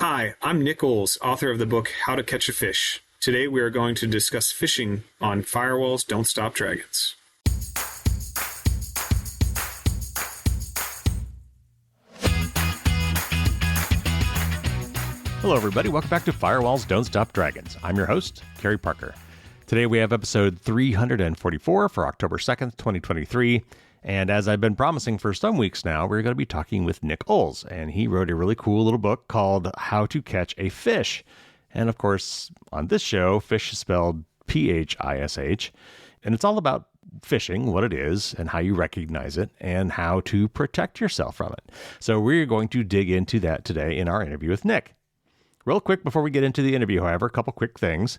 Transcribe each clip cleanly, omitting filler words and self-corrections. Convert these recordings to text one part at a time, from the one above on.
Hi, I'm Nat'l, author of the book How to Catch a Fish. Today we are going to discuss phishing on Firewalls Don't Stop Dragons. Hello, everybody. Welcome back to Firewalls Don't Stop Dragons. I'm your host, Kerry Parker. Today we have episode 344 for October 2nd, 2023. And as I've been promising for some weeks now, we're going to be talking with Nat'l, and he wrote a really cool little book called How to Catch a Fish. And of course, on this show, fish is spelled P-H-I-S-H, and it's all about phishing, what it is, and how you recognize it, and how to protect yourself from it. So we're going to dig into that today in our interview with Nick. Real quick before we get into the interview, however, a couple quick things.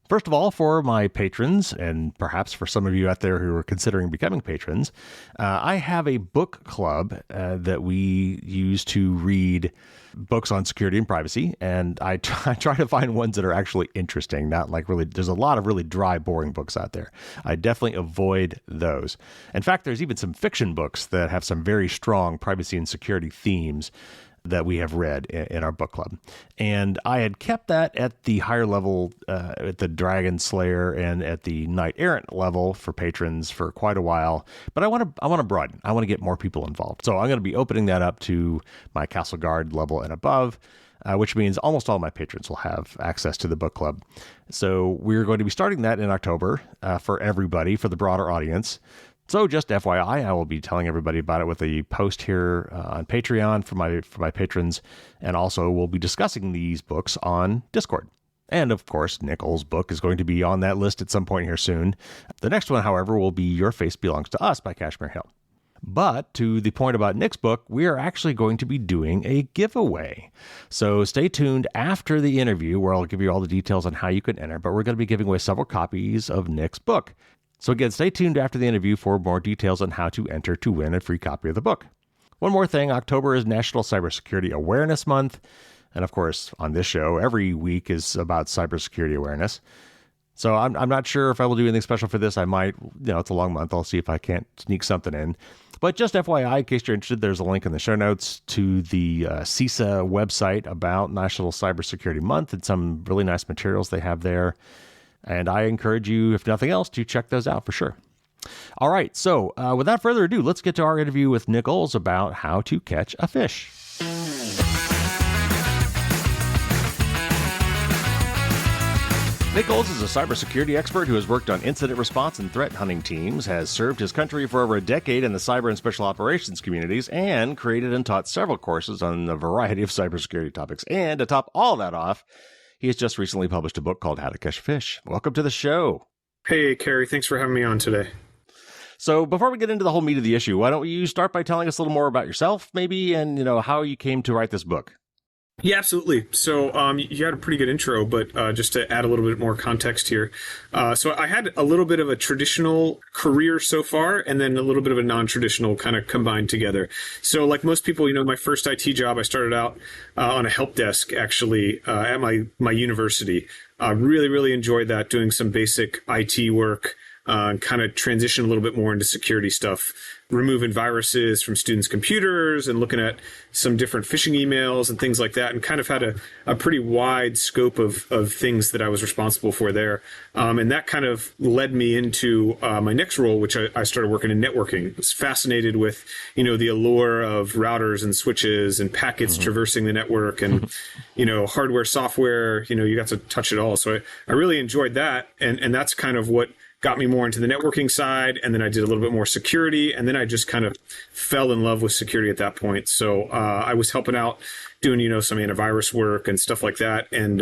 First of all, for my patrons, and perhaps for some of you out there who are considering becoming patrons, I have a book club that we use to read books on security and privacy, and I try to find ones that are actually interesting, not like really, there's a lot of really dry, boring books out there. I definitely avoid those. In fact, there's even some fiction books that have some very strong privacy and security themes that we have read in our book club. And I had kept that at the higher level, at the Dragon Slayer and at the Knight Errant level for patrons for quite a while. But I want to broaden. I want to get more people involved. So I'm going to be opening that up to my Castle Guard level and above, which means almost all my patrons will have access to the book club. So we're going to be starting that in October for everybody, for the broader audience. So just FYI, I will be telling everybody about it with a post here on Patreon for my patrons, and also we'll be discussing these books on Discord. And of course, Nat'l's book is going to be on that list at some point here soon. The next one, however, will be Your Face Belongs to Us by Kashmir Hill. But to the point about Nick's book, we are actually going to be doing a giveaway. So stay tuned after the interview where I'll give you all the details on how you can enter, but we're going to be giving away several copies of Nick's book. So again, stay tuned after the interview for more details on how to enter to win a free copy of the book. One more thing, October is National Cybersecurity Awareness Month. And of course, on this show, every week is about cybersecurity awareness. So I'm not sure if I will do anything special for this. I might, it's a long month. I'll see if I can't sneak something in. But just FYI, in case you're interested, there's a link in the show notes to the CISA website about National Cybersecurity Month and some really nice materials they have there. And I encourage you, if nothing else, to check those out for sure. All right, so without further ado, let's get to our interview with Nat'l about how to catch a fish. Nat'l is a cybersecurity expert who has worked on incident response and threat hunting teams, has served his country for over a decade in the cyber and special operations communities, and created and taught several courses on a variety of cybersecurity topics. And to top all that off, he has just recently published a book called How to Catch a Fish. Welcome to the show. Hey, Kerry. Thanks for having me on today. So before we get into the whole meat of the issue, why don't you start by telling us a little more about yourself, maybe, and how you came to write this book? Yeah, absolutely. So you had a pretty good intro, but just to add a little bit more context here. So I had a little bit of a traditional career so far, and then a little bit of a non-traditional kind of combined together. So like most people, my first IT job, I started out on a help desk, actually, at my university. Really, really enjoyed that, doing some basic IT work, and kind of transition a little bit more into security stuff, removing viruses from students' computers and looking at some different phishing emails and things like that, and kind of had a pretty wide scope of things that I was responsible for there. And that kind of led me into my next role, which I started working in networking. I was fascinated with, the allure of routers and switches and packets traversing the network and, hardware, software, you got to touch it all. So I really enjoyed that. And that's kind of what got me more into the networking side, and then I did a little bit more security, and then I just kind of fell in love with security at that point. So I was helping out doing, some antivirus work and stuff like that, and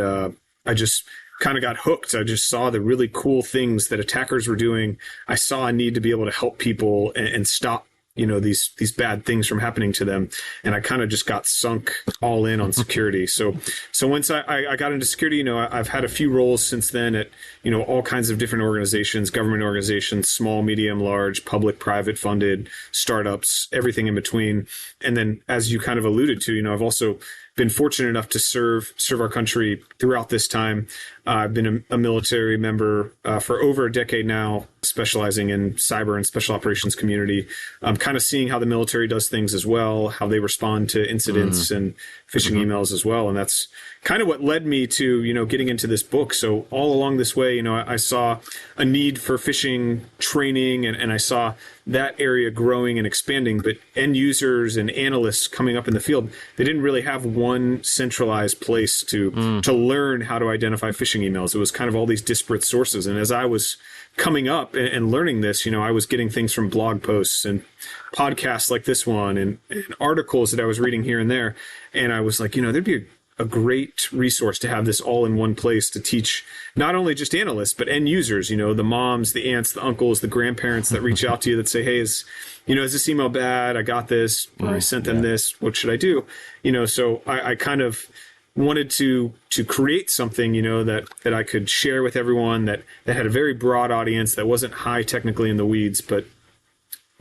I just kind of got hooked. I just saw the really cool things that attackers were doing. I saw a need to be able to help people and stop these bad things from happening to them. And I kind of just got sunk all in on security. So once I got into security, I've had a few roles since then at, all kinds of different organizations, government organizations, small, medium, large, public, private funded, startups, everything in between. And then as you kind of alluded to, I've also been fortunate enough to serve our country throughout this time. I've been a military member for over a decade now, specializing in cyber and special operations community, kind of seeing how the military does things as well, how they respond to incidents and phishing emails as well. And that's kind of what led me to, getting into this book. So all along this way, I saw a need for phishing training, and I saw that area growing and expanding, but end users and analysts coming up in the field, they didn't really have one centralized place to learn how to identify phishing emails. It was kind of all these disparate sources. And as I was coming up and learning this, I was getting things from blog posts and podcasts like this one and articles that I was reading here and there. And I was like, there'd be a great resource to have this all in one place to teach not only just analysts, but end users, the moms, the aunts, the uncles, the grandparents that reach out to you that say, hey, is this email bad? I got this, or I sent them this. What should I do? So I kind of wanted to create something, that I could share with everyone that had a very broad audience, that wasn't high technically in the weeds, but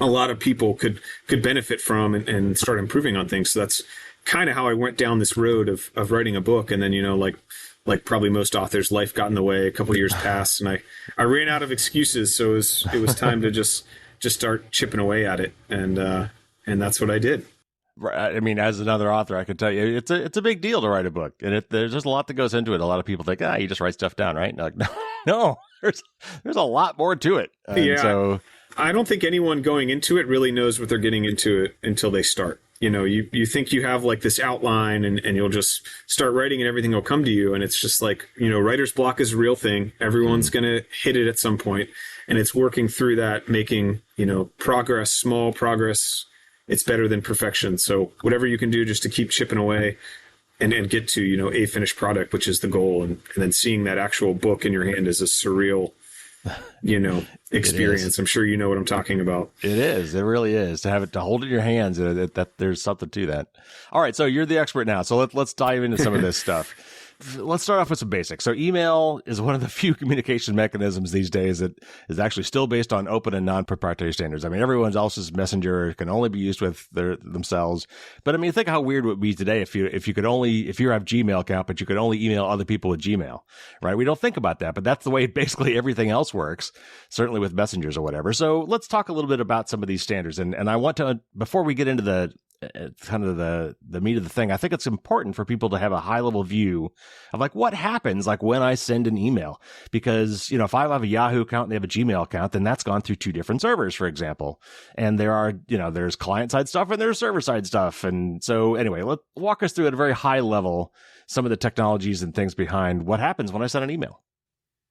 a lot of people could benefit from and start improving on things. So that's kind of how I went down this road of writing a book. And then, like probably most authors, life got in the way. A couple of years passed, and I ran out of excuses. So it was time to just start chipping away at it. And that's what I did. I mean, as another author, I can tell you, it's a big deal to write a book, and there's just a lot that goes into it. A lot of people think, you just write stuff down, right? And like, no, there's a lot more to it. So I don't think anyone going into it really knows what they're getting into it until they start. You think you have like this outline and you'll just start writing and everything will come to you. And it's just like, writer's block is a real thing. Everyone's going to hit it at some point, and it's working through that, making, progress, small progress. It's better than perfection. So whatever you can do just to keep chipping away and get to, a finished product, which is the goal. And then seeing that actual book in your hand is a surreal, experience. I'm sure you know what I'm talking about. It is. It really is. To hold it in your hands, that there's something to that. All right. So you're the expert now. So let's dive into some of this stuff. Let's start off with some basics. So email is one of the few communication mechanisms these days that is actually still based on open and non-proprietary standards. I mean, everyone else's messenger can only be used with themselves. But I mean, think how weird it would be today if you have Gmail account, but you could only email other people with Gmail, right? We don't think about that, but that's the way basically everything else works, certainly with messengers or whatever. So let's talk a little bit about some of these standards. And I want to, before we get into the meat of the thing, I think it's important for people to have a high level view of like what happens like when I send an email, because if I have a Yahoo account and they have a Gmail account, then that's gone through two different servers, for example, and there are there's client side stuff and there's server side stuff. And so anyway, let's walk us through at a very high level some of the technologies and things behind what happens when I send an email.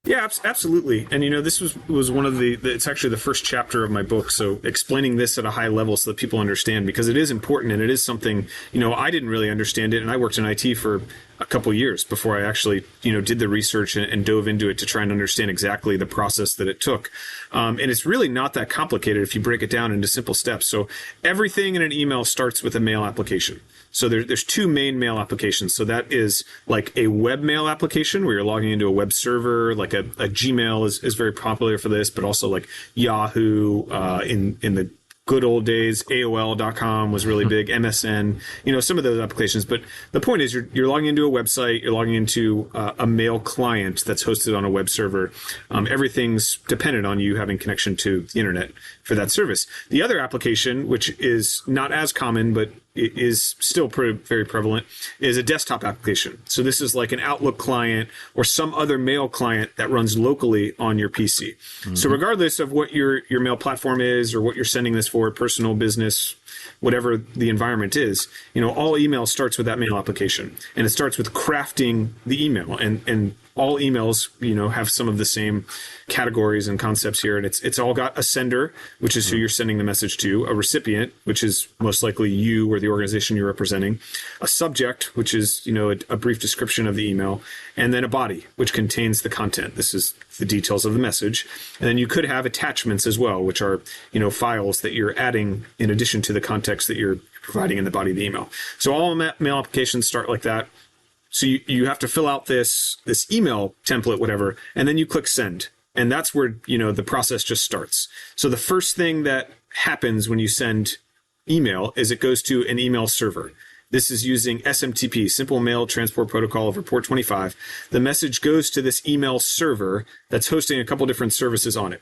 Yeah, absolutely. And, this was one of it's actually the first chapter of my book. So explaining this at a high level so that people understand, because it is important and it is something, I didn't really understand it. And I worked in IT for a couple years before I actually, did the research and dove into it to try and understand exactly the process that it took. And it's really not that complicated if you break it down into simple steps. So everything in an email starts with a mail application. So there's two main mail applications. So that is like a webmail application where you're logging into a web server, like a Gmail is very popular for this, but also like Yahoo in the good old days, AOL.com was really big, MSN, some of those applications. But the point is you're logging into a website, you're logging into a mail client that's hosted on a web server. Everything's dependent on you having connection to the internet for that service. The other application, which is not as common, but it is still very prevalent, is a desktop application. So this is like an Outlook client or some other mail client that runs locally on your PC. Mm-hmm. So regardless of what your mail platform is or what you're sending this for, personal, business, whatever the environment is, all email starts with that mail application. And it starts with crafting the email. And all emails, have some of the same categories and concepts here. And it's all got a sender, which is who you're sending the message to, a recipient, which is most likely you or the organization you're representing, a subject, which is, a brief description of the email, and then a body, which contains the content. This is the details of the message. And then you could have attachments as well, which are, files that you're adding in addition to the context that you're providing in the body of the email. So all mail applications start like that. So you have to fill out this email template, whatever, and then you click send. And that's where, the process just starts. So the first thing that happens when you send email is it goes to an email server. This is using SMTP, Simple Mail Transport Protocol over port 25. The message goes to this email server that's hosting a couple different services on it.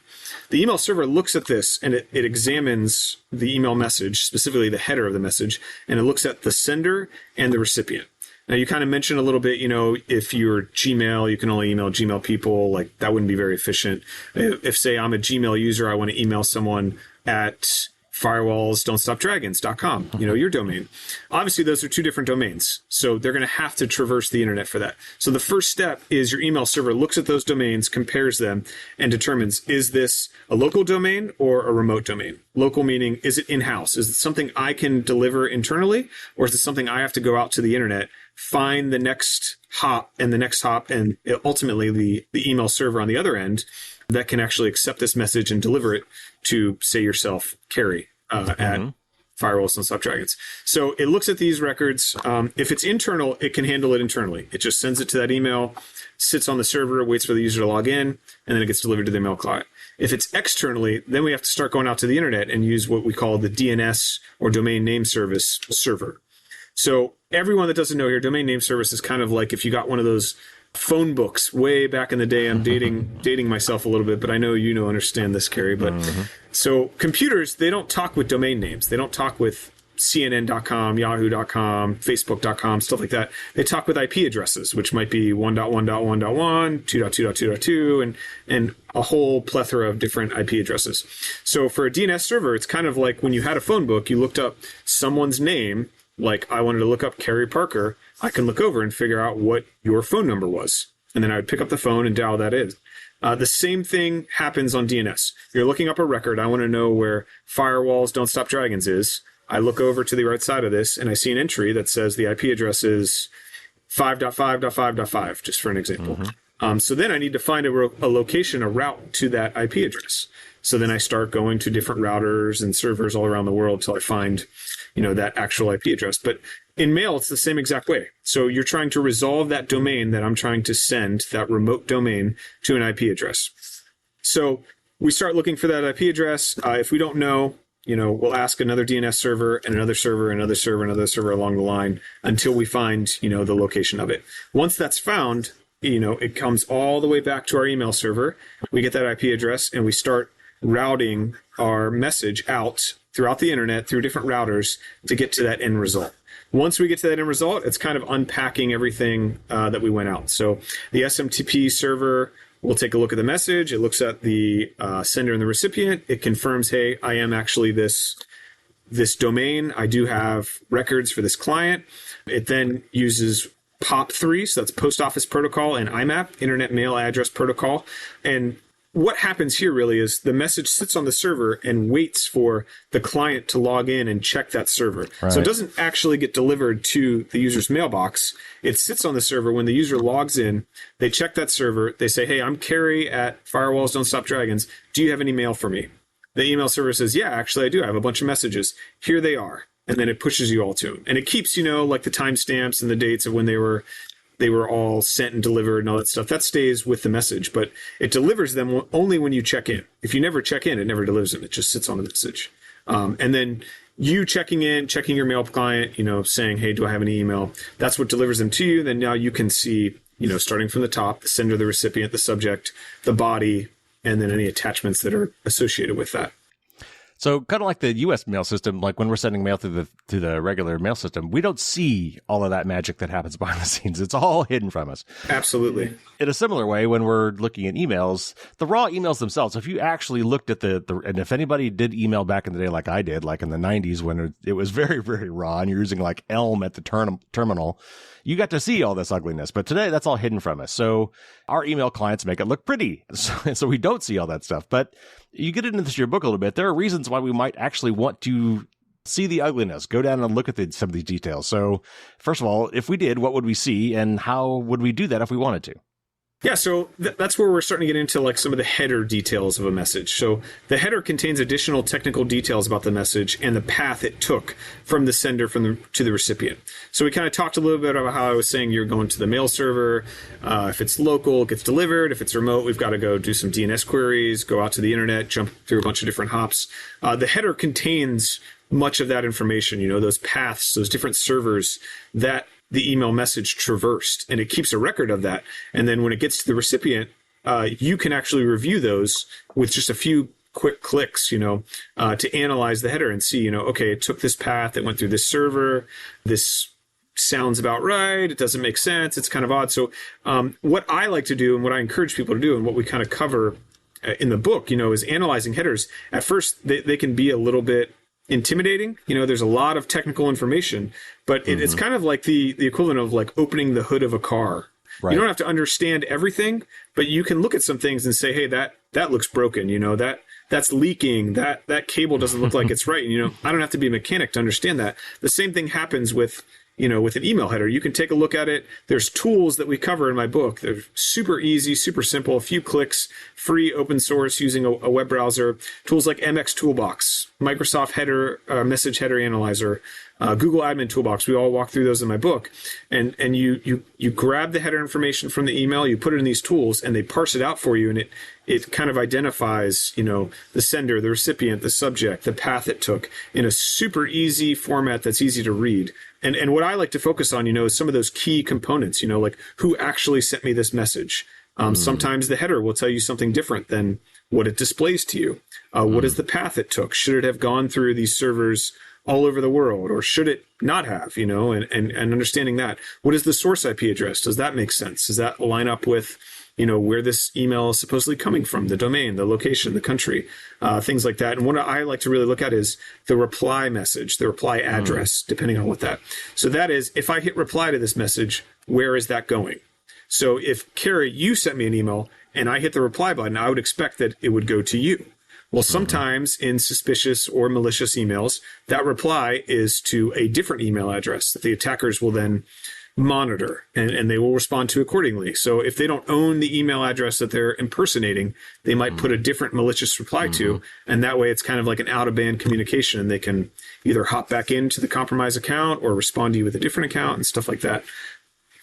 The email server looks at this and it examines the email message, specifically the header of the message, and it looks at the sender and the recipient. Now, you kind of mentioned a little bit, if you're Gmail, you can only email Gmail people. Like, that wouldn't be very efficient. If say, I'm a Gmail user, I want to email someone at firewallsdon'tstopdragons.com, your domain. Obviously, those are two different domains. So they're going to have to traverse the internet for that. So the first step is your email server looks at those domains, compares them, and determines, is this a local domain or a remote domain? Local meaning, is it in-house? Is it something I can deliver internally? Or is it something I have to go out to the internet, find the next hop and the next hop, and ultimately the email server on the other end that can actually accept this message and deliver it to, say, yourself, Carrie, at Firewalls Don't Stop Dragons. So it looks at these records. If it's internal, it can handle it internally. It just sends it to that email, sits on the server, waits for the user to log in, and then it gets delivered to the email client. If it's externally, then we have to start going out to the internet and use what we call the DNS or domain name service server. So everyone that doesn't know here, domain name service is kind of like if you got one of those phone books way back in the day. I'm dating myself a little bit, but I know understand this, Carrie. But so computers, they don't talk with domain names. They don't talk with CNN.com, Yahoo.com, Facebook.com, stuff like that. They talk with IP addresses, which might be 1.1.1.1, 2.2.2.2, and a whole plethora of different IP addresses. So for a DNS server, it's kind of like when you had a phone book, you looked up someone's name. Like I wanted to look up Carrie Parker, I can look over and figure out what your phone number was. And then I would pick up the phone and dial that in. The same thing happens on DNS. You're looking up a record. I want to know where Firewalls Don't Stop Dragons is. I look over to the right side of this and I see an entry that says the IP address is 5.5.5.5, just for an example. So then I need to find a location, a route to that IP address. So then I start going to different routers and servers all around the world till I find that actual IP address. But in mail, it's the same exact way. So you're trying to resolve that domain that I'm trying to send, that remote domain, to an IP address. So we start looking for that IP address. If we don't know, we'll ask another DNS server and another server, another server, another server along the line until we find, the location of it. Once that's found, it comes all the way back to our email server. We get that IP address and we start routing our message out throughout the internet through different routers to get to that end result. Once we get to that end result, it's kind of unpacking everything that we went out. So the SMTP server will take a look at the message. It looks at the sender and the recipient. It confirms, hey, I am actually this domain. I do have records for this client. It then uses POP3, so that's Post Office Protocol, and IMAP, Internet Mail Address Protocol. And what happens here really is the message sits on the server and waits for the client to log in and check that server. Right. So it doesn't actually get delivered to the user's mailbox. It sits on the server. When the user logs in, they check that server. They say, hey, I'm Carrie at Firewalls Don't Stop Dragons. Do you have any mail for me? The email server says, yeah, actually I do. I have a bunch of messages. Here they are. And then it pushes you all to them. And it keeps, like the timestamps and the dates of when they were all sent and delivered and all that stuff. That stays with the message, but it delivers them only when you check in. If you never check in, it never delivers them. It just sits on the message. And then you checking your mail client, saying, hey, do I have any email? That's what delivers them to you. Then now you can see, starting from the top, the sender, the recipient, the subject, the body, and then any attachments that are associated with that. So kind of like the U.S. mail system, like when we're sending mail through the regular mail system, we don't see all of that magic that happens behind the scenes. It's all hidden from us. Absolutely. In a similar way, when we're looking at emails, the raw emails themselves, if you actually looked at and if anybody did email back in the day like I did, like in the 90s when it was very, very raw and you're using like Elm at the terminal, you got to see all this ugliness. But today, that's all hidden from us. So our email clients make it look pretty. So we don't see all that stuff. But you get into your book a little bit. There are reasons why we might actually want to see the ugliness, go down and look at some of these details. So first of all, if we did, what would we see and how would we do that if we wanted to? Yeah, so that's where we're starting to get into like some of the header details of a message. So the header contains additional technical details about the message and the path it took from the sender to the recipient. So we kind of talked a little bit about how I was saying you're going to the mail server. If it's local, it gets delivered. If it's remote, we've got to go do some DNS queries, go out to the internet, jump through a bunch of different hops. The header contains much of that information, those paths, those different servers that the email message traversed, and it keeps a record of that. And then when it gets to the recipient, you can actually review those with just a few quick clicks, to analyze the header and see, okay, it took this path, it went through this server, this sounds about right, it doesn't make sense, it's kind of odd. So what I like to do and what I encourage people to do and what we kind of cover in the book, is analyzing headers. At first, they can be a little bit intimidating. There's a lot of technical information, but it's kind of like the equivalent of like opening the hood of a car. Right. You don't have to understand everything, but you can look at some things and say, hey, that looks broken. That's leaking. That cable doesn't look like it's right. I don't have to be a mechanic to understand that. The same thing happens with an email header. You can take a look at it. There's tools that we cover in my book. They're super easy, super simple, a few clicks, free, open source, using a web browser. Tools like MX Toolbox, Microsoft Header, Message Header Analyzer, Google Admin Toolbox. We all walk through those in my book. And you grab the header information from the email, you put it in these tools, and they parse it out for you, and it kind of identifies, the sender, the recipient, the subject, the path it took in a super easy format that's easy to read. And what I like to focus on, is some of those key components, like who actually sent me this message. Sometimes the header will tell you something different than what it displays to you. What is the path it took? Should it have gone through these servers all over the world, or should it not have, and understanding that. What is the source IP address? Does that make sense? Does that line up with, where this email is supposedly coming from, the domain, the location, the country, things like that. And what I like to really look at is the reply message, the reply address, depending on what that. So that is, if I hit reply to this message, where is that going? So if, Carrie, you sent me an email and I hit the reply button, I would expect that it would go to you. Well, sometimes in suspicious or malicious emails, that reply is to a different email address that the attackers will then monitor, and they will respond to accordingly. So if they don't own the email address that they're impersonating, they might put a different malicious reply to, and that way it's kind of like an out-of-band communication, and they can either hop back into the compromised account or respond to you with a different account and stuff like that.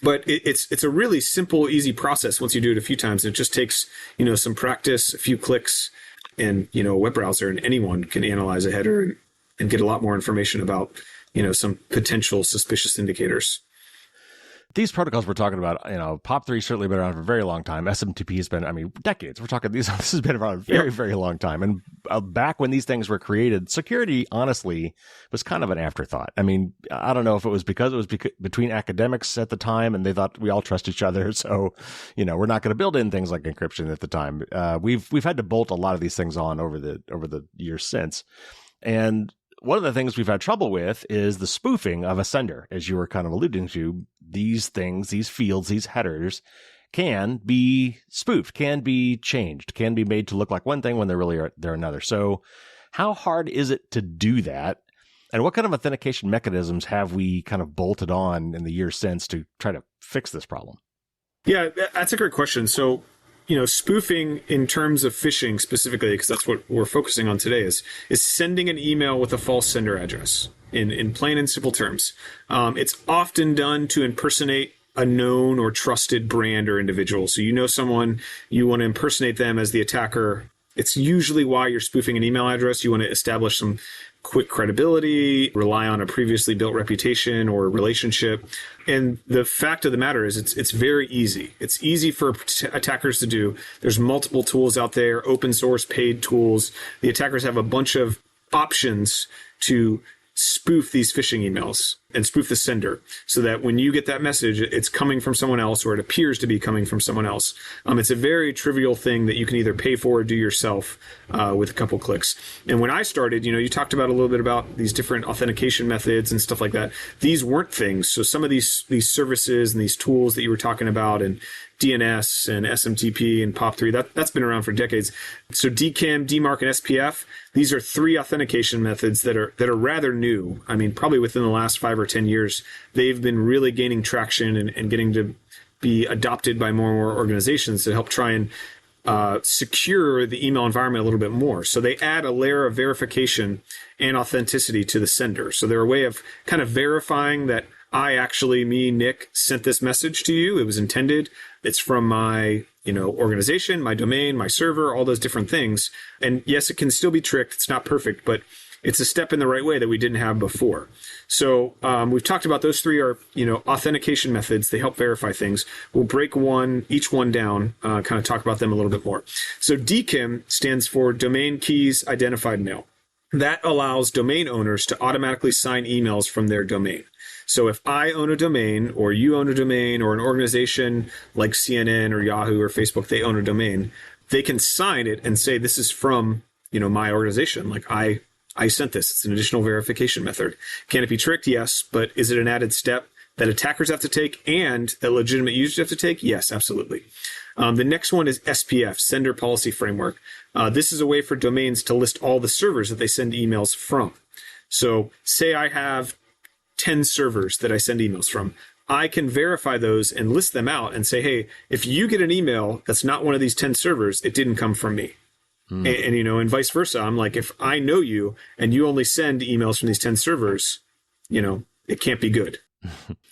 But it's a really simple, easy process once you do it a few times. It just takes, some practice, a few clicks, and, a web browser, and anyone can analyze a header and get a lot more information about, some potential suspicious indicators. These protocols we're talking about, POP3 certainly been around for a very long time. SMTP has been, decades. We're talking this has been around a very, very long time. And back when these things were created, security, honestly, was kind of an afterthought. I don't know if it was because between academics at the time and they thought we all trust each other. So, we're not going to build in things like encryption at the time. We've had to bolt a lot of these things on over the years since. And one of the things we've had trouble with is the spoofing of a sender, as you were kind of alluding to. These things, these fields, these headers can be spoofed, can be changed, can be made to look like one thing when they're another. So how hard is it to do that? And what kind of authentication mechanisms have we kind of bolted on in the years since to try to fix this problem? Yeah, that's a great question. So, spoofing in terms of phishing specifically, because that's what we're focusing on today, is sending an email with a false sender address in plain and simple terms. It's often done to impersonate a known or trusted brand or individual. So someone, you want to impersonate them as the attacker. It's usually why you're spoofing an email address. You want to establish some quick credibility, rely on a previously built reputation or relationship. And the fact of the matter is it's very easy. It's easy for attackers to do. There's multiple tools out there, open source, paid tools. The attackers have a bunch of options to spoof these phishing emails and spoof the sender so that when you get that message, it's coming from someone else, or it appears to be coming from someone else. It's a very trivial thing that you can either pay for or do yourself with a couple clicks. And when I started, you talked about a little bit about these different authentication methods and stuff like that. These weren't things. So some of these services and these tools that you were talking about, and DNS and SMTP and POP3, that's been around for decades. So DKIM, DMARC, and SPF, these are three authentication methods that are rather new. Probably within the last 5 or 10 years, they've been really gaining traction and getting to be adopted by more and more organizations to help try and secure the email environment a little bit more. So they add a layer of verification and authenticity to the sender. So they're a way of kind of verifying that me, Nick, sent this message to you. It was intended. It's from my, organization, my domain, my server, all those different things. And yes, it can still be tricked. It's not perfect, but it's a step in the right way that we didn't have before. So we've talked about those three are, authentication methods. They help verify things. We'll break each one down, kind of talk about them a little bit more. So DKIM stands for Domain Keys Identified Mail. That allows domain owners to automatically sign emails from their domain. So if I own a domain, or you own a domain, or an organization like CNN or Yahoo or Facebook, they own a domain, they can sign it and say, this is from, my organization. Like I sent this. It's an additional verification method. Can it be tricked? Yes. But is it an added step that attackers have to take and that legitimate users have to take? Yes, absolutely. The next one is SPF, Sender Policy Framework. This is a way for domains to list all the servers that they send emails from. So say I have 10 servers that I send emails from. I can verify those and list them out and say, hey, if you get an email that's not one of these 10 servers, it didn't come from me. And vice versa. I'm like, if I know you and you only send emails from these 10 servers, it can't be good.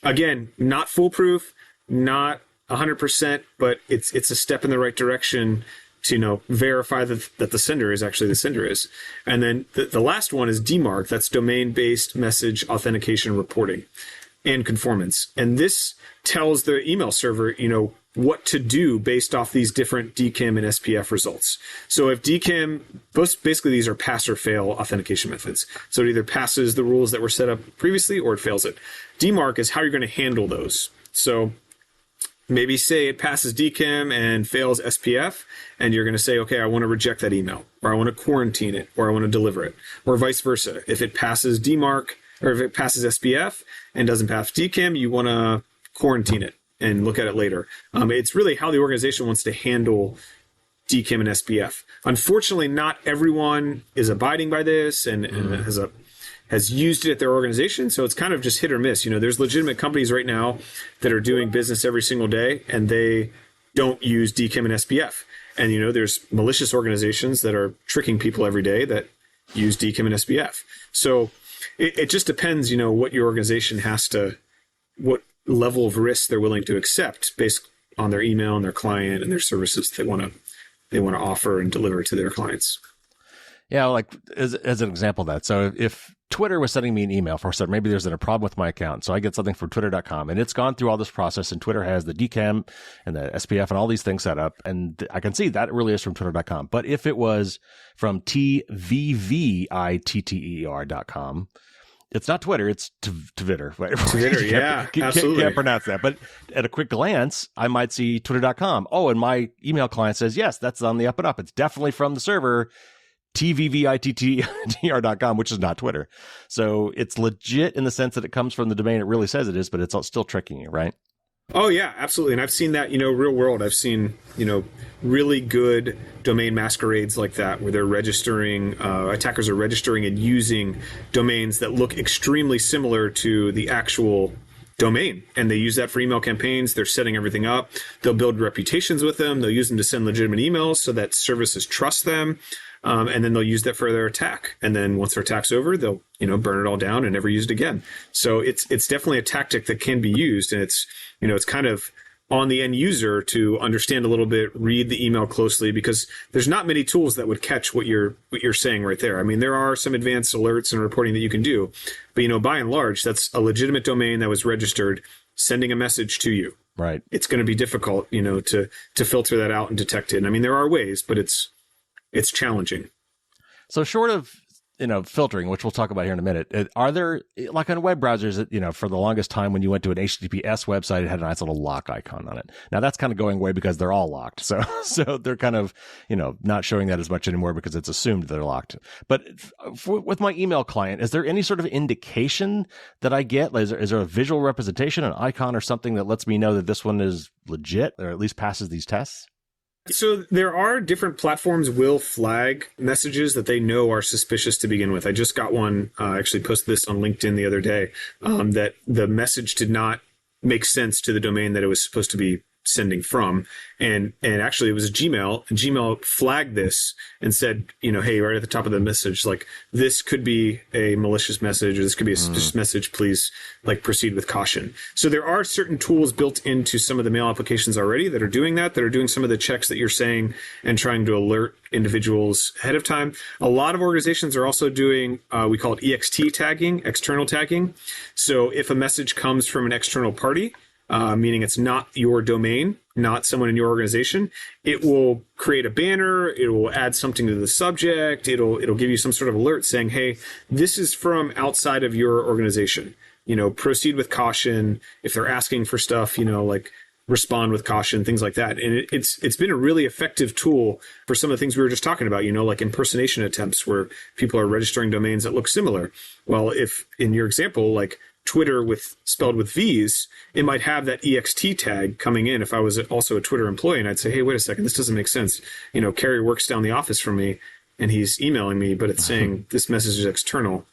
Again, not foolproof, not 100%, but it's a step in the right direction to verify that the sender is actually the sender is. And then the last one is DMARC. That's domain-based message authentication reporting and conformance. And this tells the email server, what to do based off these different DKIM and SPF results. So if DKIM, basically these are pass or fail authentication methods. So it either passes the rules that were set up previously or it fails it. DMARC is how you're going to handle those. So maybe say it passes DKIM and fails SPF, and you're going to say, okay, I want to reject that email, or I want to quarantine it, or I want to deliver it, or vice versa. If it passes DMARC, or if it passes SPF and doesn't pass DKIM, you want to quarantine it and look at it later. It's really how the organization wants to handle DKIM and SPF. Unfortunately, not everyone is abiding by this and has used it at their organization, so it's kind of just hit or miss. There's legitimate companies right now that are doing business every single day, and they don't use DKIM and SPF. And, there's malicious organizations that are tricking people every day that use DKIM and SPF. So it just depends, what your organization what level of risk they're willing to accept based on their email and their client and their services they want to offer and deliver to their clients. Yeah, like as an example of that. So if Twitter was sending me an email for maybe there's a problem with my account. So I get something from twitter.com and it's gone through all this process and Twitter has the DKIM and the SPF and all these things set up. And I can see that really is from twitter.com. But if it was from TVVITTER.com, it's not Twitter, it's Twitter. Right? Twitter, yeah, absolutely. Can't pronounce that. But at a quick glance, I might see twitter.com. Oh, and my email client says, yes, that's on the up and up. It's definitely from the server TVVITTER.com, which is not Twitter. So it's legit in the sense that it comes from the domain it really says it is, but it's still tricking you, right? Oh, yeah, absolutely. And I've seen that, real world. I've seen, really good domain masquerades like that where they're registering, attackers are registering and using domains that look extremely similar to the actual domain. And they use that for email campaigns. They're setting everything up. They'll build reputations with them. They'll use them to send legitimate emails so that services trust them. And then they'll use that for their attack. And then once their attack's over, they'll, burn it all down and never use it again. So it's definitely a tactic that can be used. And it's kind of on the end user to understand a little bit, read the email closely, because there's not many tools that would catch what you're saying right there. I mean, there are some advanced alerts and reporting that you can do, but by and large, that's a legitimate domain that was registered sending a message to you. Right. It's going to be difficult, to filter that out and detect it. And I mean, there are ways, but it's challenging. So short of, filtering, which we'll talk about here in a minute, are there, like on web browsers, for the longest time when you went to an HTTPS website, it had a nice little lock icon on it. Now that's kind of going away because they're all locked. So they're kind of, not showing that as much anymore because it's assumed they're locked. But with my email client, is there any sort of indication that I get? Is there a visual representation, an icon or something that lets me know that this one is legit or at least passes these tests? So there are different platforms will flag messages that they know are suspicious to begin with. I just got one, actually posted this on LinkedIn the other day, that the message did not make sense to the domain that it was supposed to be sending from. And actually it was Gmail, and Gmail flagged this and said, hey, right at the top of the message, like, this could be a malicious message, or this could be a suspicious message. Please, like, proceed with caution. So there are certain tools built into some of the mail applications already that are doing that are doing some of the checks that you're saying and trying to alert individuals ahead of time. A lot of organizations are also doing, we call it EXT tagging, external tagging. So if a message comes from an external party, meaning it's not your domain, not someone in your organization, it will create a banner, it will add something to the subject, it'll give you some sort of alert saying, hey, this is from outside of your organization. Proceed with caution. If they're asking for stuff, like, respond with caution, things like that. And it's been a really effective tool for some of the things we were just talking about, like impersonation attempts where people are registering domains that look similar. Well, if in your example, like Twitter spelled with V's, it might have that EXT tag coming in. If I was also a Twitter employee and I'd say, hey, wait a second, this doesn't make sense. Carrie works down the office from me and he's emailing me, but it's saying this message is external.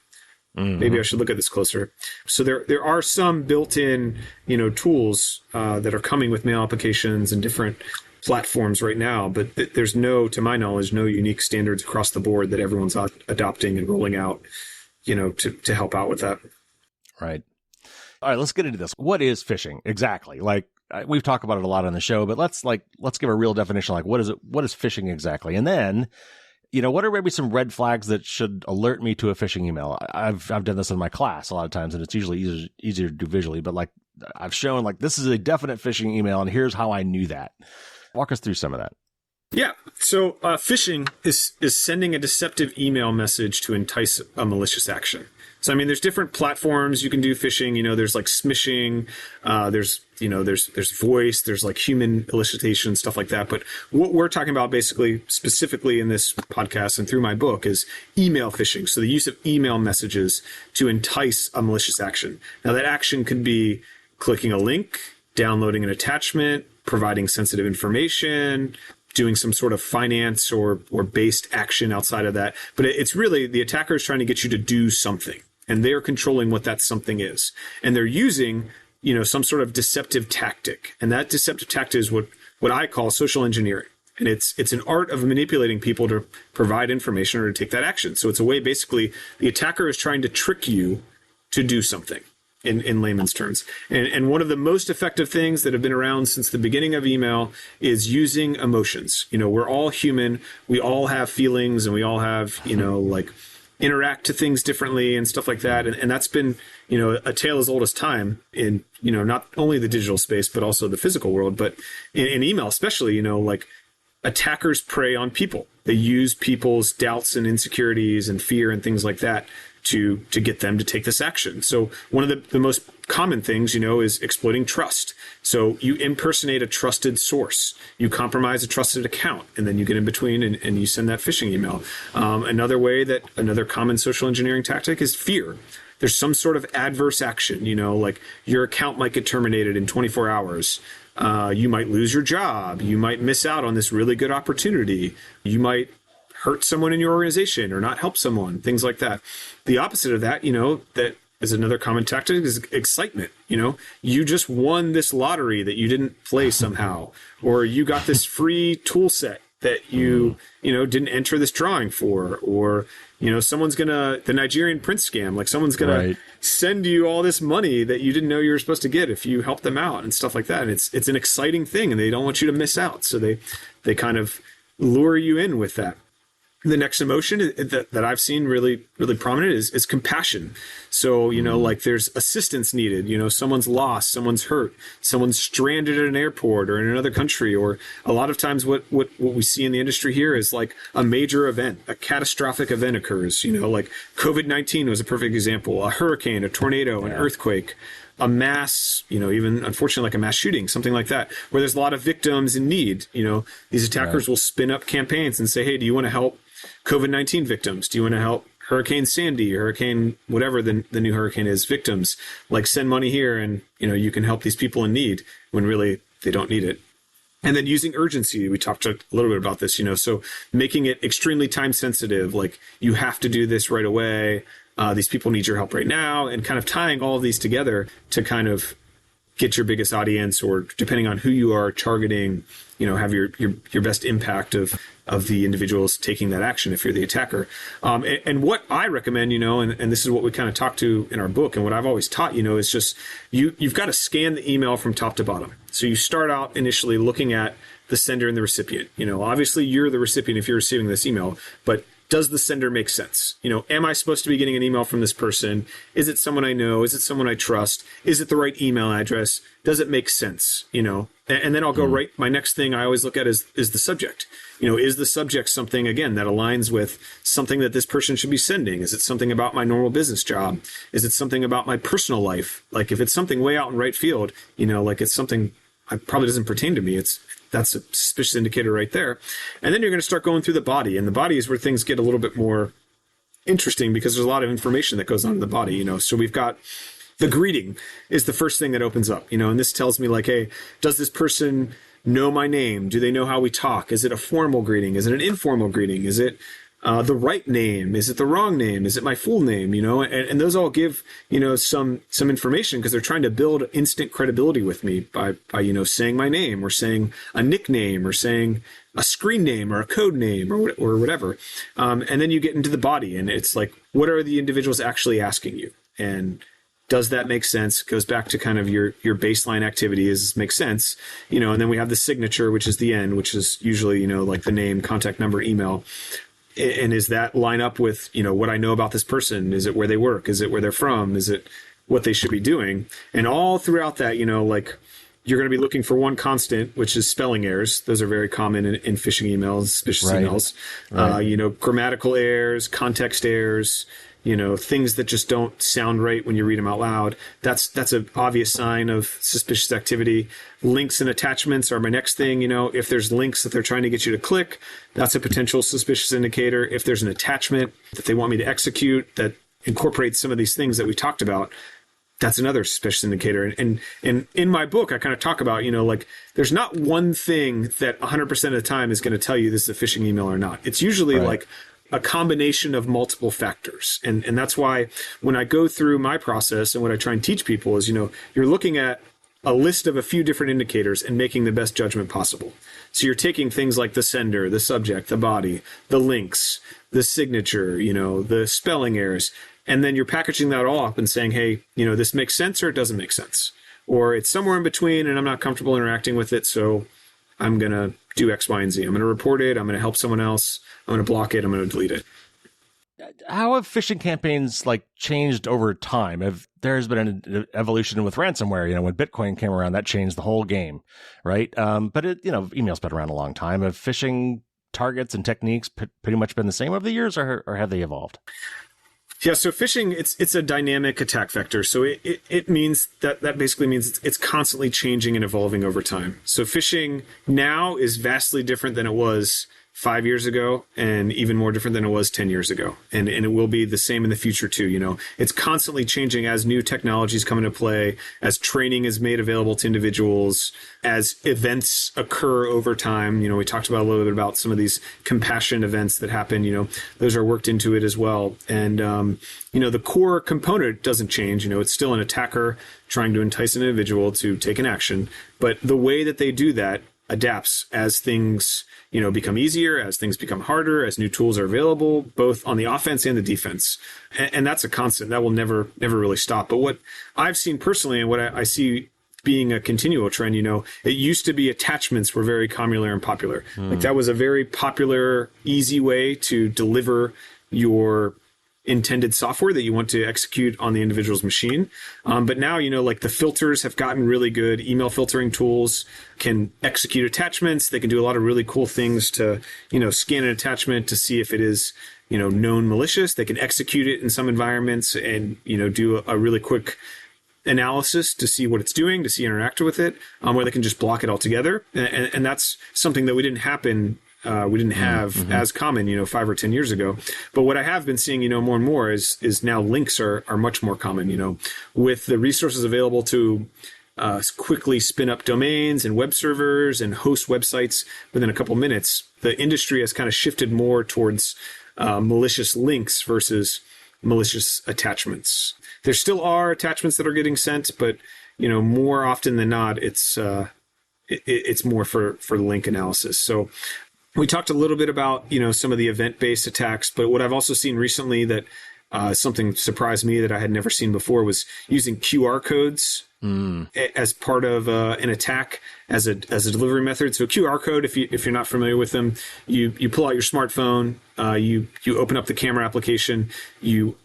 Maybe I should look at this closer. So there are some built-in, tools that are coming with mail applications and different platforms right now, but there's to my knowledge, no unique standards across the board that everyone's adopting and rolling out, to help out with that. Right. All right, let's get into this. What is phishing exactly? Like, we've talked about it a lot on the show, but let's give a real definition. Like, what is it? What is phishing exactly? And then, what are maybe some red flags that should alert me to a phishing email? I've done this in my class a lot of times, and it's usually easier to do visually, but like, I've shown, like, this is a definite phishing email, and here's how I knew that. Walk us through some of that. Yeah. So phishing is sending a deceptive email message to entice a malicious action. So, there's different platforms you can do phishing. There's like smishing, there's voice, there's like human elicitation, stuff like that. But what we're talking about basically, specifically in this podcast and through my book, is email phishing. So the use of email messages to entice a malicious action. Now, that action could be clicking a link, downloading an attachment, providing sensitive information, doing some sort of finance or based action outside of that. But it's really the attacker is trying to get you to do something, and they're controlling what that something is. And they're using, some sort of deceptive tactic. And that deceptive tactic is what I call social engineering. And it's an art of manipulating people to provide information or to take that action. So it's a way, basically, the attacker is trying to trick you to do something. In layman's terms. And one of the most effective things that have been around since the beginning of email is using emotions. We're all human. We all have feelings, and we all have, like, interact to things differently and stuff like that. And that's been, a tale as old as time in, not only the digital space, but also the physical world. But in email especially, like, attackers prey on people. They use people's doubts and insecurities and fear and things like that to get them to take this action. So one of the most common things, is exploiting trust. So you impersonate a trusted source, you compromise a trusted account, and then you get in between and you send that phishing email. Another common social engineering tactic is fear. There's some sort of adverse action, like your account might get terminated in 24 hours. You might lose your job. You might miss out on this really good opportunity. You might hurt someone in your organization or not help someone, things like that. The opposite of that, that is another common tactic, is excitement. You just won this lottery that you didn't play somehow, or you got this free tool set that you didn't enter this drawing for, or, someone's the Nigerian prince scam, like someone's going to send you all this money that you didn't know you were supposed to get if you help them out and stuff like that. And it's an exciting thing, and they don't want you to miss out. So they kind of lure you in with that. The next emotion that I've seen really, really prominent is compassion. So, like there's assistance needed, someone's lost, someone's hurt, someone's stranded at an airport or in another country. Or a lot of times what we see in the industry here is like a major event, a catastrophic event occurs, like COVID-19 was a perfect example, a hurricane, a tornado, an earthquake, a mass, even unfortunately like a mass shooting, something like that, where there's a lot of victims in need. These attackers will spin up campaigns and say, hey, do you want to help COVID-19 victims? Do you want to help Hurricane Sandy, Hurricane whatever the new hurricane is, victims? Like, send money here and, you can help these people in need when really they don't need it. And then using urgency, we talked a little bit about this, so making it extremely time sensitive, like you have to do this right away. These people need your help right now, and kind of tying all of these together to kind of get your biggest audience, or depending on who you are targeting, have your best impact of the individuals taking that action if you're the attacker. And what I recommend, and this is what we kind of talk to in our book, and what I've always taught, is just you've got to scan the email from top to bottom. So you start out initially looking at the sender and the recipient. Obviously you're the recipient if you're receiving this email, but does the sender make sense? Am I supposed to be getting an email from this person? Is it someone I know? Is it someone I trust? Is it the right email address? Does it make sense? And then I'll go right. My next thing I always look at is the subject. Is the subject something, again, that aligns with something that this person should be sending? Is it something about my normal business job? Is it something about my personal life? Like if it's something way out in right field, like it's something probably doesn't pertain to me. That's a suspicious indicator right there. And then you're going to start going through the body. And the body is where things get a little bit more interesting because there's a lot of information that goes on in the body. So we've got the greeting is the first thing that opens up, and this tells me like, hey, does this person know my name? Do they know how we talk? Is it a formal greeting? Is it an informal greeting? Is it the right name? Is it the wrong name? Is it my full name? And those all give, some information because they're trying to build instant credibility with me by saying my name or saying a nickname or saying a screen name or a code name or whatever. And then you get into the body and it's like, what are the individuals actually asking you? And does that make sense? Goes back to kind of your baseline activity makes sense, and then we have the signature, which is the end, which is usually, like the name, contact number, email. And is that line up with, what I know about this person? Is it where they work? Is it where they're from? Is it what they should be doing? And all throughout that, like you're going to be looking for one constant, which is spelling errors. Those are very common in phishing emails, suspicious emails. Right. Grammatical errors, context errors, things that just don't sound right when you read them out loud. That's an obvious sign of suspicious activity. Links and attachments are my next thing. If there's links that they're trying to get you to click, that's a potential suspicious indicator. If there's an attachment that they want me to execute that incorporates some of these things that we talked about, that's another suspicious indicator. And in my book, I kind of talk about, like there's not one thing that 100% of the time is going to tell you this is a phishing email or not. It's usually like a combination of multiple factors. And that's why when I go through my process and what I try and teach people is, you're looking at a list of a few different indicators and making the best judgment possible. So you're taking things like the sender, the subject, the body, the links, the signature, the spelling errors, and then you're packaging that all up and saying, hey, this makes sense or it doesn't make sense. Or it's somewhere in between and I'm not comfortable interacting with it, so I'm going to do X, Y, and Z. I'm going to report it. I'm going to help someone else. I'm going to block it. I'm going to delete it. How have phishing campaigns changed over time? There's been an evolution with ransomware. When Bitcoin came around, that changed the whole game, right? But email's been around a long time. Have phishing targets and techniques pretty much been the same over the years, or have they evolved? Yeah, so phishing, it's a dynamic attack vector. So it means that basically means it's constantly changing and evolving over time. So phishing now is vastly different than it was 5 years ago, and even more different than it was 10 years ago. And it will be the same in the future too. It's constantly changing as new technologies come into play, as training is made available to individuals, as events occur over time. We talked about a little bit about some of these compassion events that happen, those are worked into it as well. And, the core component doesn't change. It's still an attacker trying to entice an individual to take an action, but the way that they do that adapts as things become easier, as things become harder, as new tools are available, both on the offense and the defense. And that's a constant that will never really stop. But what I've seen personally and what I see being a continual trend, it used to be attachments were very commular and popular. Like that was a very popular, easy way to deliver your intended software that you want to execute on the individual's machine. But now, the filters have gotten really good. Email filtering tools can execute attachments. They can do a lot of really cool things to, scan an attachment to see if it is, known malicious. They can execute it in some environments and, do a really quick analysis to see what it's doing, to see interact with it, or they can just block it altogether. And that's something that we didn't have as common, 5 or 10 years ago. But what I have been seeing, more and more is now links are much more common, with the resources available to quickly spin up domains and web servers and host websites within a couple minutes. The industry has kind of shifted more towards malicious links versus malicious attachments. There still are attachments that are getting sent, but more often than not, it's more for link analysis. So we talked a little bit about, some of the event-based attacks, but what I've also seen recently that something surprised me that I had never seen before was using QR codes as part of an attack as a delivery method. So QR code, if you're not familiar with them, you pull out your smartphone, you open up the camera application, you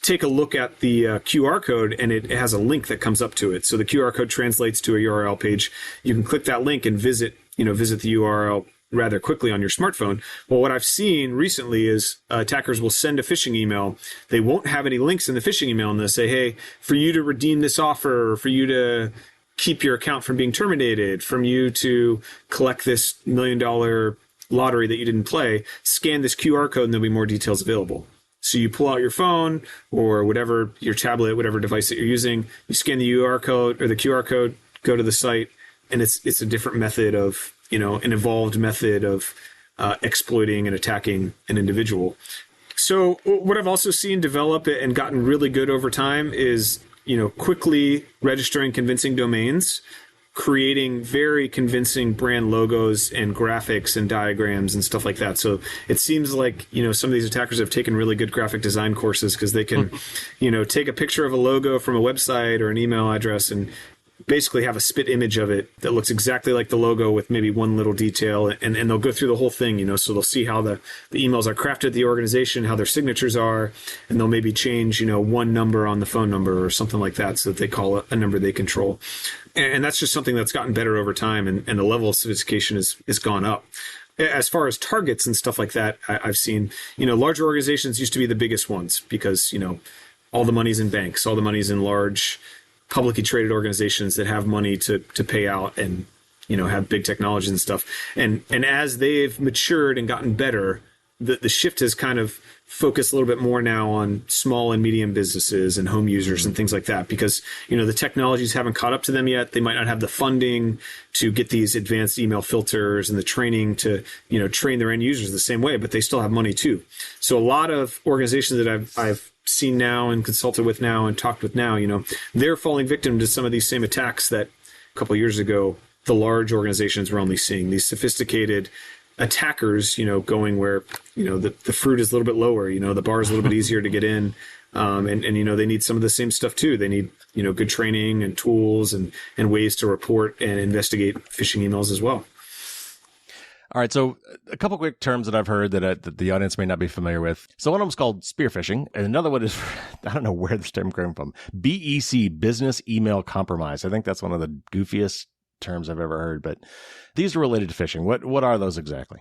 take a look at the QR code, and it has a link that comes up to it. So the QR code translates to a URL page. You can click that link and visit the URL rather quickly on your smartphone. Well, what I've seen recently is attackers will send a phishing email. They won't have any links in the phishing email, and they'll say, hey, for you to redeem this offer, for you to keep your account from being terminated, from you to collect this $1 million lottery that you didn't play, scan this QR code and there'll be more details available. So you pull out your phone or whatever, your tablet, whatever device that you're using, you scan the QR code or the QR code, go to the site, and it's a different method of, an evolved method of exploiting and attacking an individual. So what I've also seen develop and gotten really good over time is, quickly registering convincing domains, creating very convincing brand logos and graphics and diagrams and stuff like that. So it seems like, some of these attackers have taken really good graphic design courses because they can, take a picture of a logo from a website or an email address and basically have a spit image of it that looks exactly like the logo with maybe one little detail, and they'll go through the whole thing, so they'll see how the emails are crafted at the organization, how their signatures are, and they'll maybe change, one number on the phone number or something like that so that they call a number they control. And that's just something that's gotten better over time, and the level of sophistication has gone up. As far as targets and stuff like that, I've seen, larger organizations used to be the biggest ones because, all the money's in banks, all the money's in large publicly traded organizations that have money to pay out and, have big technology and stuff. And as they've matured and gotten better, the shift has kind of focused a little bit more now on small and medium businesses and home users and things like that, because, the technologies haven't caught up to them yet. They might not have the funding to get these advanced email filters and the training to, train their end users the same way, but they still have money too. So a lot of organizations that I've seen now and consulted with now and talked with now, they're falling victim to some of these same attacks that a couple of years ago, the large organizations were only seeing. These sophisticated attackers, going where, the fruit is a little bit lower, the bar is a little bit easier to get in. And they need some of the same stuff too. They need, good training and tools and ways to report and investigate phishing emails as well. All right, so a couple quick terms that I've heard that the audience may not be familiar with. So one of them is called spearfishing, and another one is, I don't know where this term came from, BEC, business email compromise. I think that's one of the goofiest terms I've ever heard, but these are related to phishing. What are those exactly?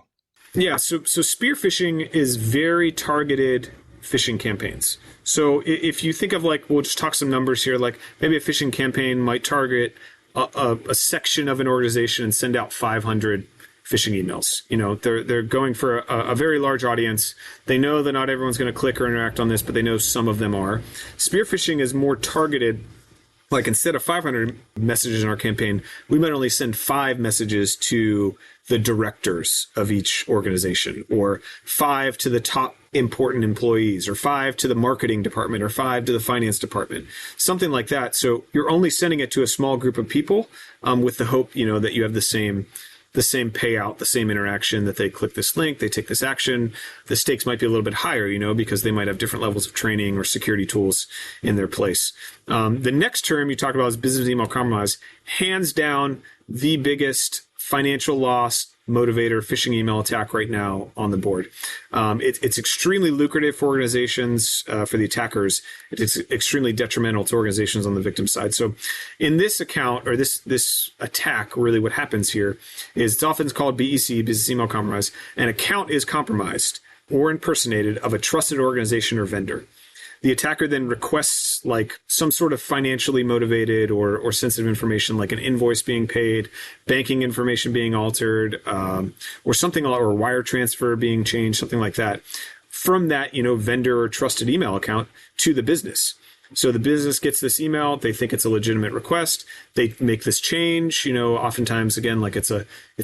Yeah, so spearfishing is very targeted phishing campaigns. So if you think of we'll just talk some numbers here, maybe a phishing campaign might target a section of an organization and send out 500 phishing emails. They're going for a very large audience. They know that not everyone's going to click or interact on this, but they know some of them are. Spearfishing is more targeted. Instead of 500 messages in our campaign, we might only send 5 messages to the directors of each organization, or 5 to the top important employees, or 5 to the marketing department, or 5 to the finance department, something like that. So you're only sending it to a small group of people with the hope, that you have the same payout, the same interaction, that they click this link, they take this action. The stakes might be a little bit higher, because they might have different levels of training or security tools in their place. The next term you talked about is business email compromise. Hands down, the biggest financial loss motivator phishing email attack right now on the board. It's extremely lucrative for organizations, for the attackers. It's extremely detrimental to organizations on the victim side. So in this account, or this attack, really what happens here is it's often called BEC, business email compromise. An account is compromised or impersonated of a trusted organization or vendor. The attacker then requests some sort of financially motivated or sensitive information, like an invoice being paid, banking information being altered, or something, or wire transfer being changed, something like that, from that, vendor or trusted email account to the business. So the business gets this email, they think it's a legitimate request, they make this change, oftentimes, again, it's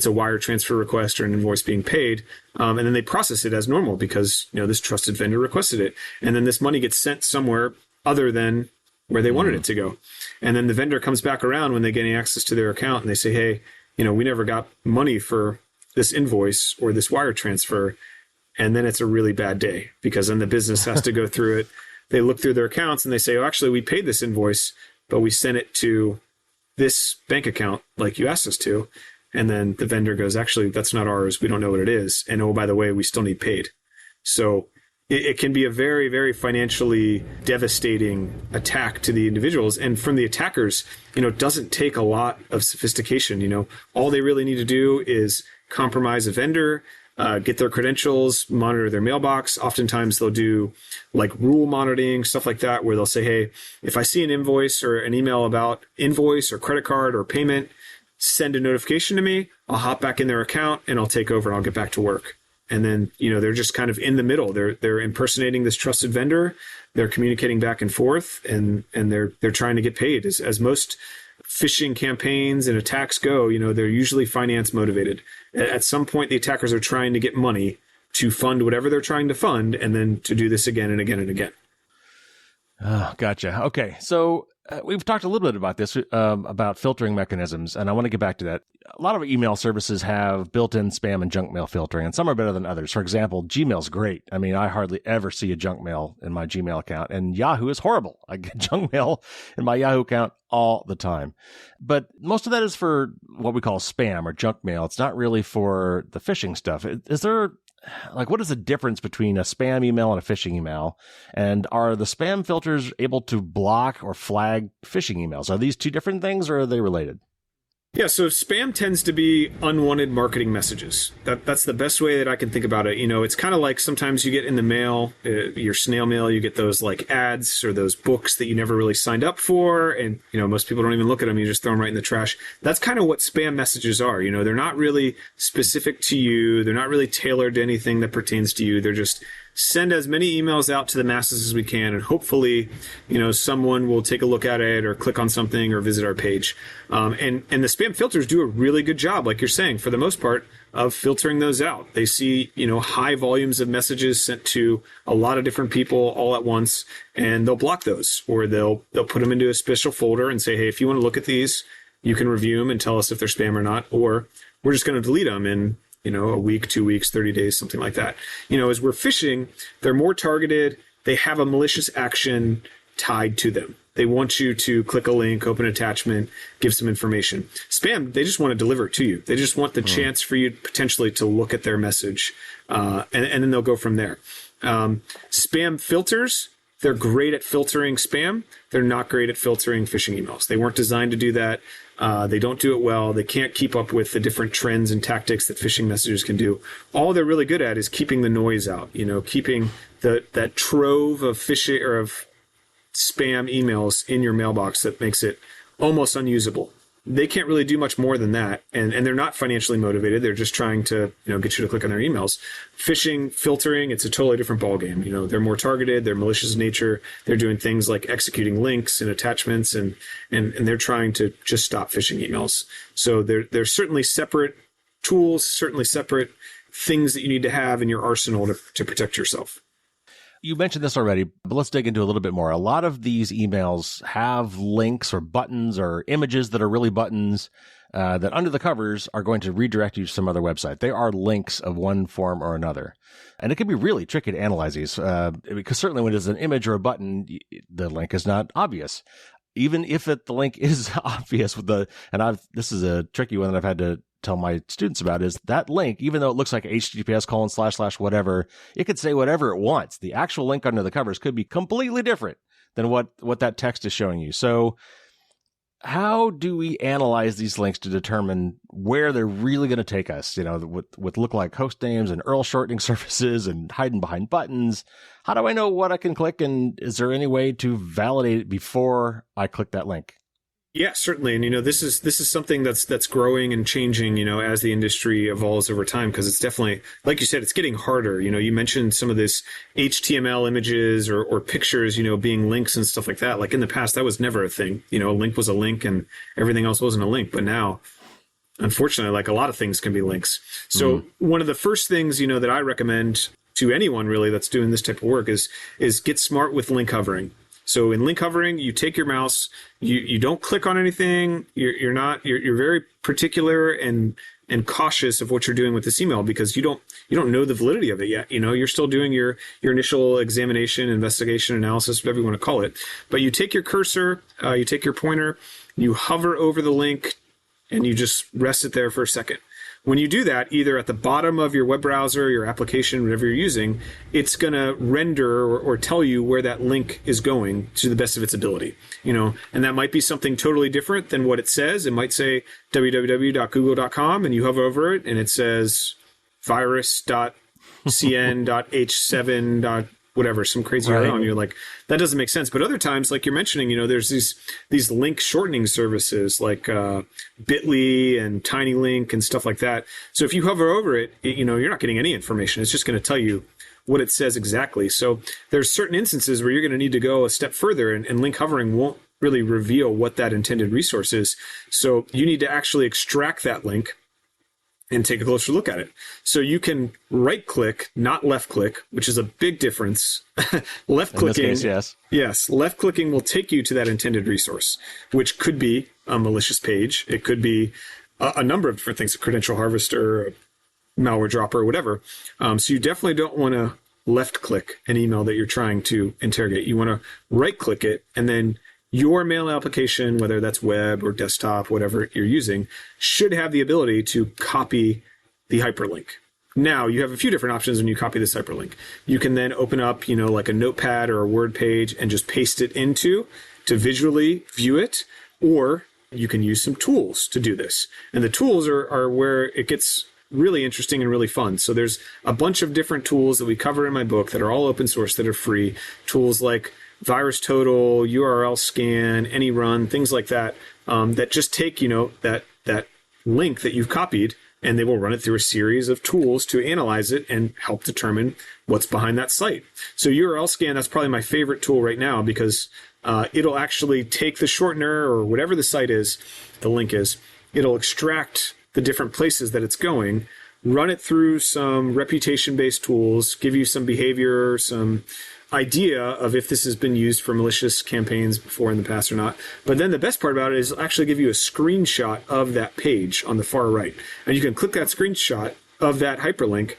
a wire transfer request or an invoice being paid, and then they process it as normal because, this trusted vendor requested it. And then this money gets sent somewhere other than where they wanted it to go. And then the vendor comes back around when they get access to their account and they say, hey, we never got money for this invoice or this wire transfer. And then it's a really bad day because then the business has to go through it. They look through their accounts and they say, oh, actually, we paid this invoice, but we sent it to this bank account like you asked us to. And then the vendor goes, actually, that's not ours. We don't know what it is. And oh, by the way, we still need paid. So it can be a very, very financially devastating attack to the individuals. And from the attackers, it doesn't take a lot of sophistication. All they really need to do is compromise a vendor, get their credentials, monitor their mailbox. Oftentimes they'll do like rule monitoring, stuff like that, where they'll say, hey, if I see an invoice or an email about invoice or credit card or payment, send a notification to me. I'll hop back in their account and I'll take over and I'll get back to work. And then, they're just kind of in the middle. They're impersonating this trusted vendor. They're communicating back and forth, and they're trying to get paid. As most phishing campaigns and attacks go, they're usually finance motivated. At some point, the attackers are trying to get money to fund whatever they're trying to fund, and then to do this again and again and again. Oh, gotcha. Okay, so we've talked a little bit about this, about filtering mechanisms, and I want to get back to that. A lot of email services have built-in spam and junk mail filtering, and some are better than others. For example, Gmail's great. I mean, I hardly ever see a junk mail in my Gmail account, and Yahoo is horrible. I get junk mail in my Yahoo account all the time. But most of that is for what we call spam or junk mail. It's not really for the phishing stuff. Is there... what is the difference between a spam email and a phishing email? And are the spam filters able to block or flag phishing emails? Are these two different things or are they related? Yeah, so spam tends to be unwanted marketing messages. That's the best way that I can think about it. It's kind of like sometimes you get in the mail, your snail mail, you get those like ads or those books that you never really signed up for. And, most people don't even look at them. You just throw them right in the trash. That's kind of what spam messages are. They're not really specific to you. They're not really tailored to anything that pertains to you. They're just send as many emails out to the masses as we can, and hopefully, someone will take a look at it or click on something or visit our page. And the spam filters do a really good job, like you're saying, for the most part, of filtering those out. They see, high volumes of messages sent to a lot of different people all at once, and they'll block those, or they'll put them into a special folder and say, hey, if you want to look at these, you can review them and tell us if they're spam or not, or we're just going to delete them in a week, 2 weeks, 30 days, something like that. As we're phishing, they're more targeted. They have a malicious action tied to them. They want you to click a link, open an attachment, give some information. Spam, they just want to deliver it to you. They just want the chance for you potentially to look at their message, and then they'll go from there. Spam filters, they're great at filtering spam. They're not great at filtering phishing emails. They weren't designed to do that. They don't do it well. They can't keep up with the different trends and tactics that phishing messengers can do. All they're really good at is keeping the noise out, keeping that trove of phishing or of spam emails in your mailbox that makes it almost unusable. They can't really do much more than that. And they're not financially motivated. They're just trying to, get you to click on their emails. Phishing, filtering, it's a totally different ballgame. They're more targeted. They're malicious in nature. They're doing things like executing links and attachments, and they're trying to just stop phishing emails. So there's certainly separate tools, certainly separate things that you need to have in your arsenal to protect yourself. You mentioned this already, but let's dig into a little bit more. A lot of these emails have links or buttons or images that are really buttons that under the covers are going to redirect you to some other website. They are links of one form or another. And it can be really tricky to analyze these because certainly when it's an image or a button, the link is not obvious. Even if the link is obvious this is a tricky one that I've had to tell my students about, is that link, even though it looks like https:// whatever, it could say whatever it wants. The actual link under the covers could be completely different than what that text is showing you. So how do we analyze these links to determine where they're really going to take us? With look like host names and URL shortening services and hiding behind buttons. How do I know what I can click? And is there any way to validate it before I click that link? Yeah, certainly. And, this is something that's growing and changing, as the industry evolves over time, because it's definitely, like you said, it's getting harder. You mentioned some of this HTML images or pictures, being links and stuff like that. Like in the past, that was never a thing. A link was a link and everything else wasn't a link. But now, unfortunately, like a lot of things can be links. So one of the first things, that I recommend to anyone really that's doing this type of work is get smart with link hovering. So in link hovering, you take your mouse, you don't click on anything. You're very particular and cautious of what you're doing with this email because you don't know the validity of it yet. You're still doing your initial examination, investigation, analysis, whatever you want to call it. But you take your cursor, you take your pointer, you hover over the link, and you just rest it there for a second. When you do that, either at the bottom of your web browser, your application, whatever you're using, it's going to render or tell you where that link is going to the best of its ability. And that might be something totally different than what it says. It might say www.google.com, and you hover over it, and it says virus.cn.h7. Whatever, some crazy URL, and you're like, that doesn't make sense. But other times, like you're mentioning, there's these link shortening services like Bitly and TinyLink and stuff like that. So if you hover over it, you're not getting any information. It's just going to tell you what it says exactly. So there's certain instances where you're going to need to go a step further, and link hovering won't really reveal what that intended resource is. So you need to actually extract that link and take a closer look at it. So you can right-click, not left-click, which is a big difference. Left-clicking, in this case, yes, left-clicking will take you to that intended resource, which could be a malicious page. It could be a number of different things, a credential harvester, a malware dropper, whatever. So you definitely don't want to left-click an email that you're trying to interrogate. You want to right-click it, and then your mail application, whether that's web or desktop, whatever you're using, should have the ability to copy the hyperlink. Now, you have a few different options when you copy this hyperlink. You can then open up, like a notepad or a Word page and just paste it into to visually view it, or you can use some tools to do this. And the tools are where it gets really interesting and really fun. So there's a bunch of different tools that we cover in my book that are all open source, that are free. Tools like VirusTotal, URL Scan, AnyRun, things like that, that just take, that link that you've copied, and they will run it through a series of tools to analyze it and help determine what's behind that site. So URL Scan, that's probably my favorite tool right now because it'll actually take the shortener or whatever the site is, the link is, it'll extract the different places that it's going, run it through some reputation-based tools, give you some behavior, some idea of if this has been used for malicious campaigns before in the past or not. But then the best part about it is it'll actually give you a screenshot of that page on the far right. And you can click that screenshot of that hyperlink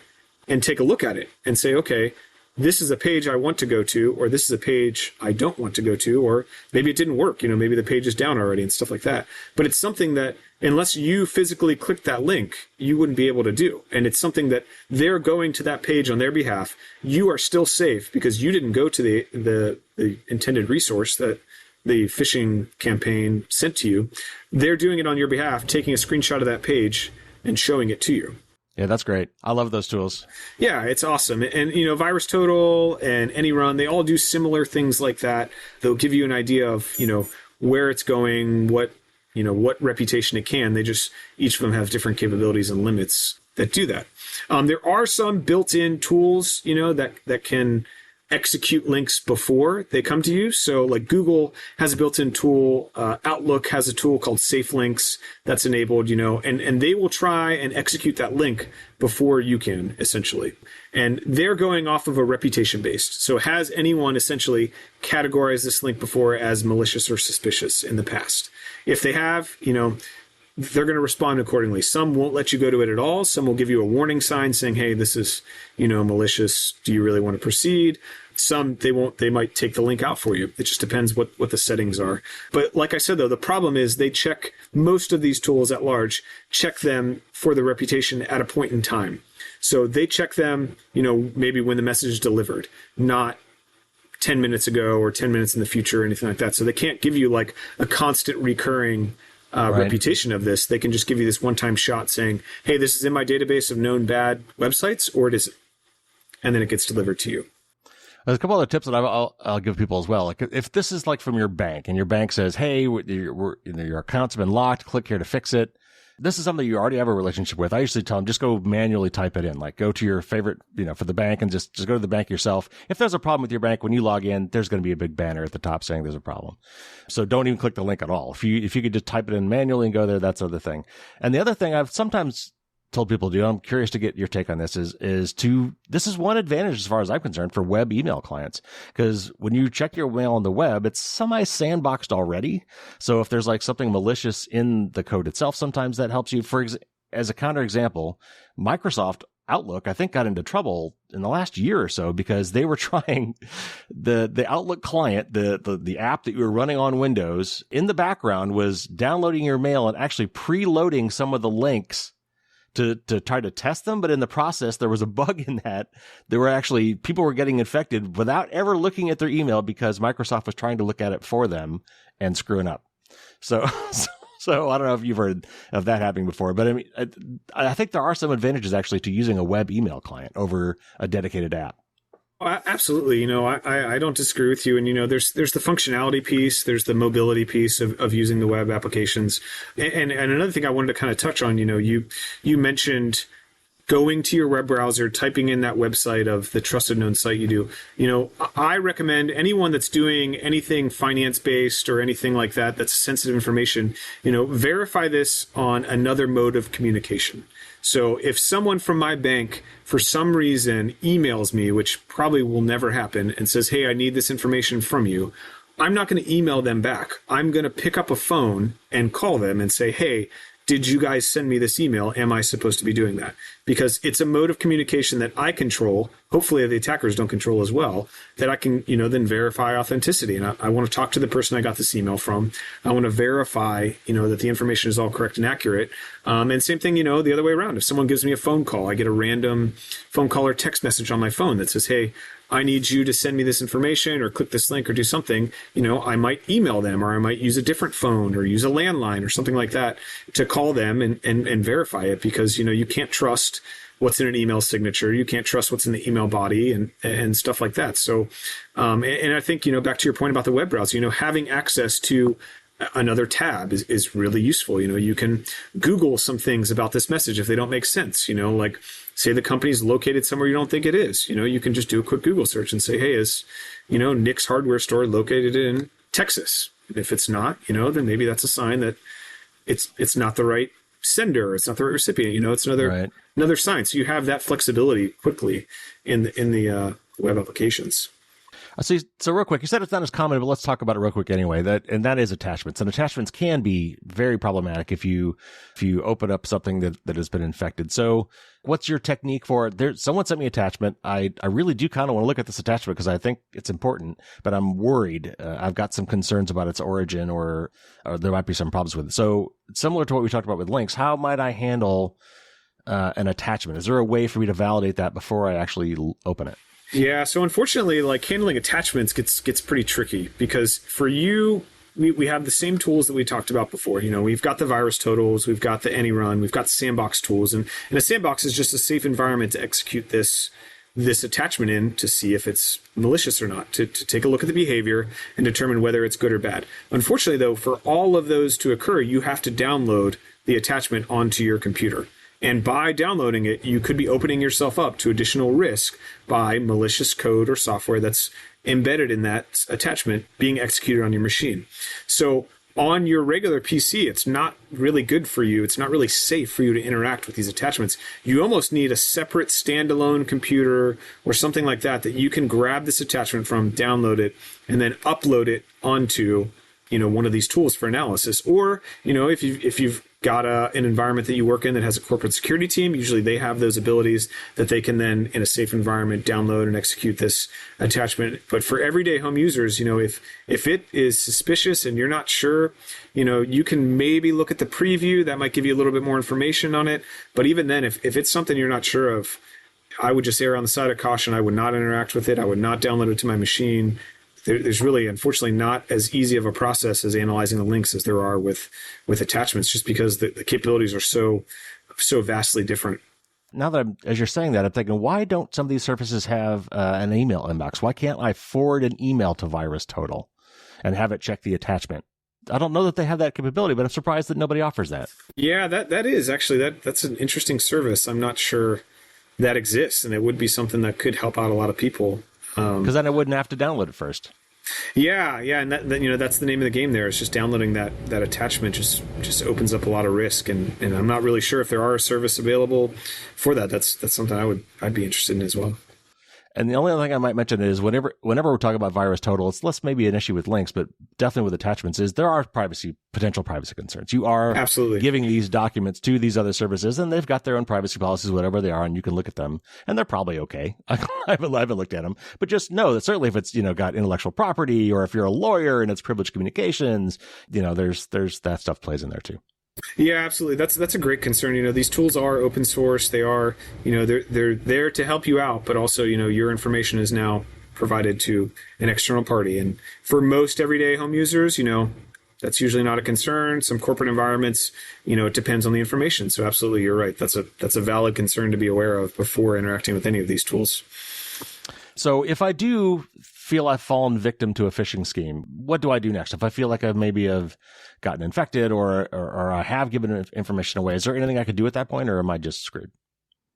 and take a look at it and say, okay, this is a page I want to go to, or this is a page I don't want to go to, or maybe it didn't work. Maybe the page is down already and stuff like that. But it's something that unless you physically click that link, you wouldn't be able to do. And it's something that they're going to that page on their behalf. You are still safe because you didn't go to the intended resource that the phishing campaign sent to you. They're doing it on your behalf, taking a screenshot of that page and showing it to you. Yeah, that's great. I love those tools. Yeah, it's awesome. And, VirusTotal and AnyRun, they all do similar things like that. They'll give you an idea of, where it's going, what reputation it can. They just, each of them have different capabilities and limits that do that. There are some built-in tools, that can execute links before they come to you. So like Google has a built-in tool, Outlook has a tool called Safe Links that's enabled, and they will try and execute that link before you can, essentially. And they're going off of a reputation based. So has anyone essentially categorized this link before as malicious or suspicious in the past? If they have, they're going to respond accordingly. Some won't let you go to it at all. Some will give you a warning sign saying, hey, this is, malicious. Do you really want to proceed? Some, they won't. They might take the link out for you. It just depends what the settings are. But like I said, though, the problem is they check most of these tools at large, check them for the reputation at a point in time. So they check them, maybe when the message is delivered, not 10 minutes ago or 10 minutes in the future or anything like that. So they can't give you like a constant recurring reputation of this. They can just give you this one-time shot saying, hey, this is in my database of known bad websites, or it isn't. And then it gets delivered to you. There's a couple other tips that I'll give people as well. Like if this is like from your bank and your bank says, hey, your accounts have been locked, click here to fix it. This is something you already have a relationship with. I usually tell them, just go manually type it in. Like go to your favorite, for the bank and just go to the bank yourself. If there's a problem with your bank, when you log in, there's going to be a big banner at the top saying there's a problem. So don't even click the link at all. If you could just type it in manually and go there, that's the other thing. And the other thing, I've sometimes told people to do, I'm curious to get your take on this, this is one advantage as far as I'm concerned for web email clients. Because when you check your mail on the web, it's semi-sandboxed already. So if there's like something malicious in the code itself, sometimes that helps you. As a counterexample, Microsoft Outlook, I think, got into trouble in the last year or so because they were trying the Outlook client, the app that you were running on Windows, in the background was downloading your mail and actually preloading some of the links to try to test them. But in the process, there was a bug in that. People were getting infected without ever looking at their email because Microsoft was trying to look at it for them and screwing up. So I don't know if you've heard of that happening before, but I mean, I think there are some advantages actually to using a web email client over a dedicated app. Absolutely. I don't disagree with you. And, there's the functionality piece, there's the mobility piece of using the web applications. And another thing I wanted to kind of touch on, you mentioned going to your web browser, typing in that website of the trusted known site you do. I recommend anyone that's doing anything finance-based or anything like that that's sensitive information, verify this on another mode of communication. So if someone from my bank, for some reason, emails me, which probably will never happen, and says, hey, I need this information from you, I'm not going to email them back. I'm going to pick up a phone and call them and say, hey, did you guys send me this email? Am I supposed to be doing that? Because it's a mode of communication that I control, hopefully the attackers don't control as well, that I can, then verify authenticity. And I want to talk to the person I got this email from. I want to verify, that the information is all correct and accurate. And same thing, the other way around. If someone gives me a phone call, I get a random phone call or text message on my phone that says, hey, I need you to send me this information or click this link or do something, I might email them, or I might use a different phone or use a landline or something like that to call them and verify it, because, you can't trust what's in an email signature. You can't trust what's in the email body and stuff like that. So, and I think, back to your point about the web browser, having access to another tab is really useful. You can Google some things about this message if they don't make sense, like say the company's located somewhere you don't think it is. You can just do a quick Google search and say, hey, is, Nick's hardware store located in Texas? And if it's not, then maybe that's a sign that it's not the right sender, it's not the right recipient, it's another sign. So you have that flexibility quickly in the web applications. So real quick, you said it's not as common, but let's talk about it real quick anyway. That is attachments, and attachments can be very problematic if you open up something that has been infected. So what's your technique for it? Someone sent me an attachment. I really do kind of want to look at this attachment because I think it's important, but I'm worried. I've got some concerns about its origin, or there might be some problems with it. So similar to what we talked about with links, how might I handle an attachment? Is there a way for me to validate that before I actually open it? Yeah, so unfortunately, like handling attachments gets pretty tricky, because for you, we have the same tools that we talked about before. We've got the virus totals, we've got the AnyRun, we've got the sandbox tools, and a sandbox is just a safe environment to execute this attachment in to see if it's malicious or not, to take a look at the behavior and determine whether it's good or bad. Unfortunately, though, for all of those to occur, you have to download the attachment onto your computer. And by downloading it, you could be opening yourself up to additional risk by malicious code or software that's embedded in that attachment being executed on your machine. So on your regular PC, it's not really good for you. It's not really safe for you to interact with these attachments. You almost need a separate standalone computer or something like that you can grab this attachment from, download it, and then upload it onto one of these tools for analysis. Or if you've got an environment that you work in that has a corporate security team, usually they have those abilities that they can then, in a safe environment, download and execute this attachment. But for everyday home users, if it is suspicious and you're not sure, you can maybe look at the preview. That might give you a little bit more information on it. But even then, if it's something you're not sure of, I would just err on the side of caution. I would not interact with it. I would not download it to my machine. There's really, unfortunately, not as easy of a process as analyzing the links as there are with attachments, just because the capabilities are so vastly different. Now that as you're saying that, I'm thinking, why don't some of these services have an email inbox? Why can't I forward an email to VirusTotal and have it check the attachment? I don't know that they have that capability, but I'm surprised that nobody offers that. Yeah, that is actually, that's an interesting service. I'm not sure that exists, and it would be something that could help out a lot of people. Because then I wouldn't have to download it first. Yeah, and that's the name of the game there. It's just downloading that attachment just opens up a lot of risk, and I'm not really sure if there are a service available for that. That's something I'd be interested in as well. And the only other thing I might mention is whenever we're talking about virus total, it's less maybe an issue with links, but definitely with attachments, is there are potential privacy concerns. You are absolutely giving these documents to these other services, and they've got their own privacy policies, whatever they are, and you can look at them, and they're probably okay. I haven't looked at them, but just know that certainly if it's, got intellectual property, or if you're a lawyer and it's privileged communications, there's that stuff plays in there too. Yeah, absolutely. That's a great concern. These tools are open source. They are, they're there to help you out, but also, your information is now provided to an external party. And for most everyday home users, that's usually not a concern. Some corporate environments, it depends on the information. So absolutely, you're right. That's a valid concern to be aware of before interacting with any of these tools. So if I do feel I've fallen victim to a phishing scheme, what do I do next? If I feel like I maybe have gotten infected or I have given information away, is there anything I could do at that point, or am I just screwed?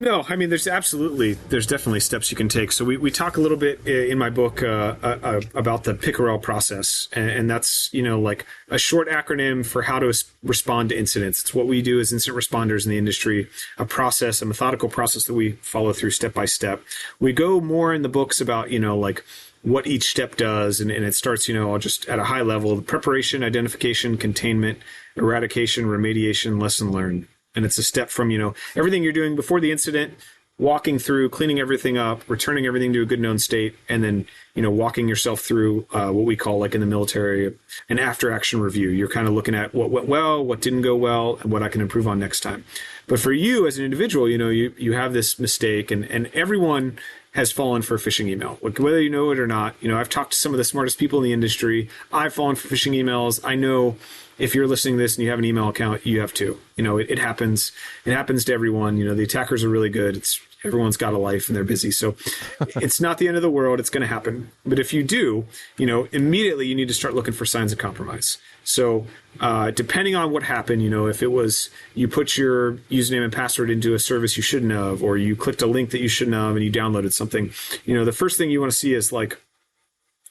No, I mean, there's definitely steps you can take. So we talk a little bit in my book about the Pickerel process, and that's, like a short acronym for how to respond to incidents. It's what we do as incident responders in the industry, a methodical process that we follow through step by step. We go more in the books about, like what each step does, and it starts, just at a high level: preparation, identification, containment, eradication, remediation, lesson learned. And it's a step from, everything you're doing before the incident, walking through, cleaning everything up, returning everything to a good known state, and then, walking yourself through what we call, like in the military, an after action review. You're kind of looking at what went well, what didn't go well, and what I can improve on next time. But for you as an individual, you have this mistake, and everyone has fallen for a phishing email, whether you know it or not. I've talked to some of the smartest people in the industry. I've fallen for phishing emails. I know if you're listening to this and you have an email account, you have too. It happens. It happens to everyone. The attackers are really good. Everyone's got a life and they're busy. So it's not the end of the world. It's going to happen. But if you do, immediately you need to start looking for signs of compromise. So depending on what happened, if it was you put your username and password into a service you shouldn't have, or you clicked a link that you shouldn't have and you downloaded something, the first thing you want to see is like,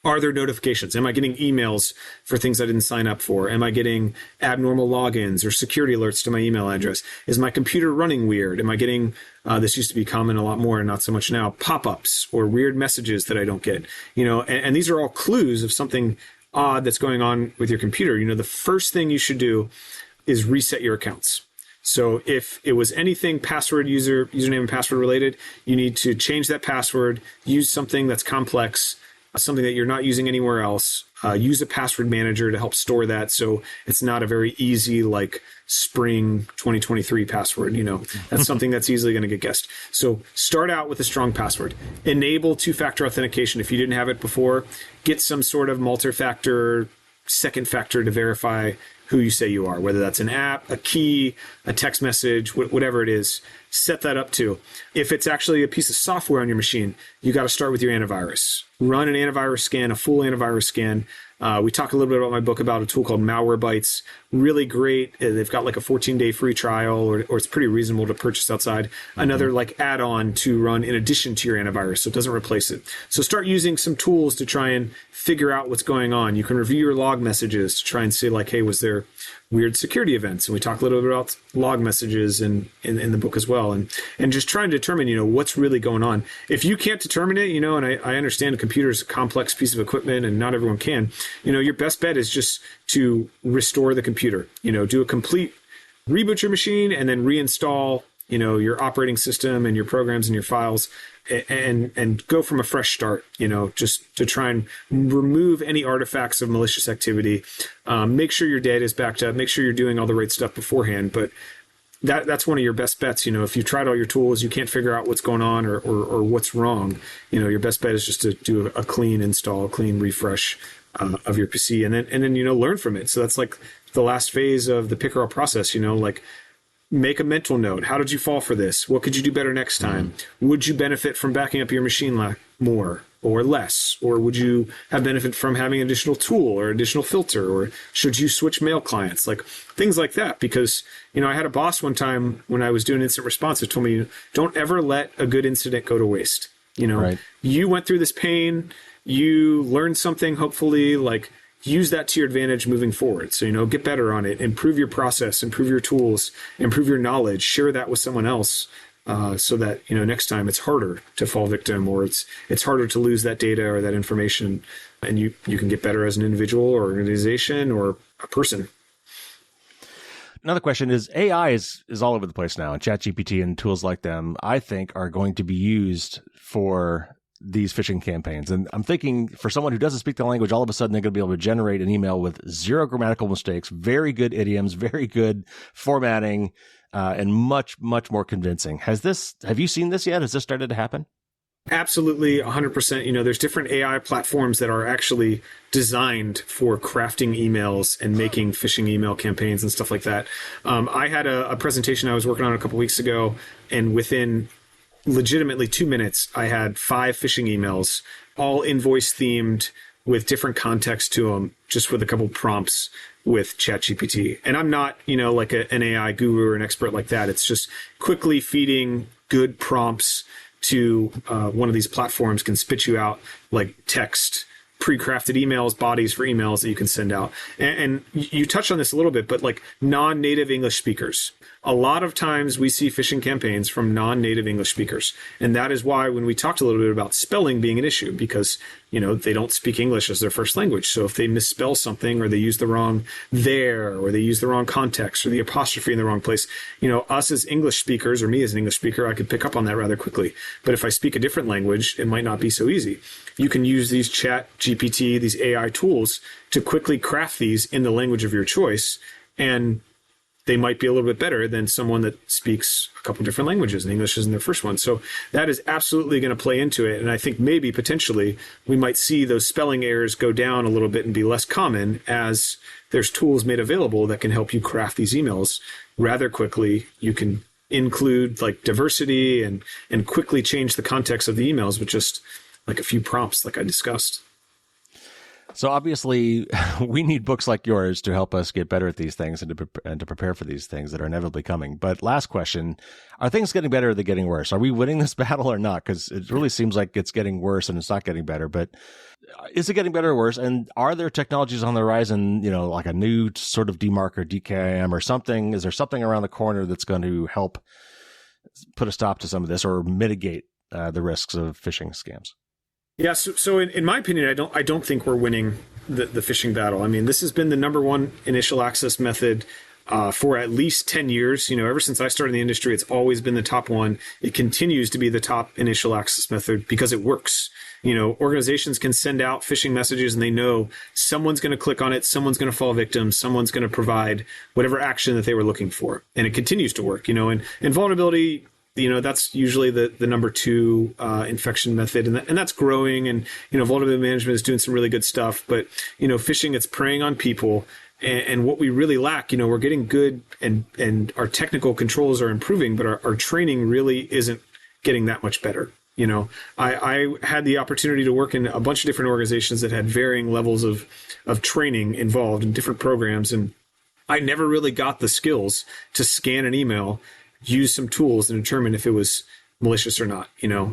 are there notifications? Am I getting emails for things I didn't sign up for? Am I getting abnormal logins or security alerts to my email address? Is my computer running weird? Am I getting, this used to be common a lot more and not so much now, pop-ups or weird messages that I don't get? And these are all clues of something odd that's going on with your computer. The first thing you should do is reset your accounts. So if it was anything username and password related, you need to change that password, use something that's complex, something that you're not using anywhere else. Use a password manager to help store that, so it's not a very easy, like, spring 2023 password. That's something that's easily going to get guessed. So start out with a strong password. Enable two-factor authentication if you didn't have it before. Get some sort of multi-factor, second factor to verify who you say you are, whether that's an app, a key, a text message, whatever it is. Set that up too. If it's actually a piece of software on your machine, you got to start with your antivirus. Run an antivirus scan, a full antivirus scan. We talk a little bit about my book about a tool called Malwarebytes. Really great. They've got like a 14-day free trial, or it's pretty reasonable to purchase outside. Another like add-on to run in addition to your antivirus, so it doesn't replace it. So start using some tools to try and figure out what's going on. You can review your log messages to try and say, like, hey, was there weird security events? And we talk a little bit about log messages in the book as well. And just try and determine, what's really going on. If you can't determine it, and I understand a computer is a complex piece of equipment and not everyone can, your best bet is just to restore the computer. Do a complete reboot your machine and then reinstall, your operating system and your programs and your files, and go from a fresh start, just to try and remove any artifacts of malicious activity. Make sure your data is backed up. Make sure you're doing all the right stuff beforehand. But that's one of your best bets. If you've tried all your tools, you can't figure out what's going on or what's wrong, your best bet is just to do a clean install, a clean refresh of your PC, and then learn from it. So that's like the last phase of the Pickerel process. Like, make a mental note. How did you fall for this? What could you do better next time? Would you benefit from backing up your machine more or less? Or would you have benefit from having an additional tool or additional filter? Or should you switch mail clients? Like, things like that. Because, I had a boss one time when I was doing incident response who told me, don't ever let a good incident go to waste. Right. You went through this pain. you learn something, hopefully, like use that to your advantage moving forward. So, get better on it, improve your process, improve your tools, improve your knowledge, share that with someone else. So that, next time it's harder to fall victim, or it's harder to lose that data or that information, and you can get better as an individual or organization or a person. Another question is AI is all over the place now, and ChatGPT and tools like them, I think, are going to be used for these phishing campaigns. And I'm thinking for someone who doesn't speak the language, all of a sudden they're going to be able to generate an email with zero grammatical mistakes, very good idioms, very good formatting, and much, much more convincing. Have you seen this yet? Has this started to happen? Absolutely, 100%. There's different AI platforms that are actually designed for crafting emails and making phishing email campaigns and stuff like that. I had a presentation I was working on a couple weeks ago, and within legitimately 2 minutes, I had 5 phishing emails, all invoice themed with different context to them, just with a couple prompts with ChatGPT. And I'm not, like an AI guru or an expert like that. It's just quickly feeding good prompts to one of these platforms can spit you out like text, pre-crafted emails, bodies for emails that you can send out. And you touched on this a little bit, but like non-native English speakers. A lot of times we see phishing campaigns from non-native English speakers. And that is why when we talked a little bit about spelling being an issue, because, they don't speak English as their first language. So if they misspell something, or they use the wrong there, or they use the wrong context, or the apostrophe in the wrong place, us as English speakers, or me as an English speaker, I could pick up on that rather quickly. But if I speak a different language, it might not be so easy. You can use these ChatGPT, these AI tools, to quickly craft these in the language of your choice, and they might be a little bit better than someone that speaks a couple different languages, and English isn't their first one. So that is absolutely going to play into it. And I think maybe potentially we might see those spelling errors go down a little bit and be less common as there's tools made available that can help you craft these emails rather quickly. You can include like diversity and quickly change the context of the emails with just like a few prompts like I discussed. So obviously, we need books like yours to help us get better at these things and to prepare for these things that are inevitably coming. But last question, are things getting better or are they getting worse? Are we winning this battle or not? Because it really seems like it's getting worse and it's not getting better. But is it getting better or worse? And are there technologies on the horizon, like a new sort of DMARC or DKIM or something? Is there something around the corner that's going to help put a stop to some of this or mitigate the risks of phishing scams? Yeah, so in my opinion, I don't think we're winning the phishing battle. I mean, this has been the number one initial access method for at least 10 years. Ever since I started in the industry, it's always been the top one. It continues to be the top initial access method because it works. Organizations can send out phishing messages and they know someone's going to click on it, someone's going to fall victim, someone's going to provide whatever action that they were looking for. And it continues to work, and vulnerability, that's usually the number 2 infection method, and that's growing. And vulnerability management is doing some really good stuff. But phishing, it's preying on people, and what we really lack, we're getting good, and our technical controls are improving, but our training really isn't getting that much better. I had the opportunity to work in a bunch of different organizations that had varying levels of training involved in different programs, and I never really got the skills to scan an email, use some tools, and determine if it was malicious or not.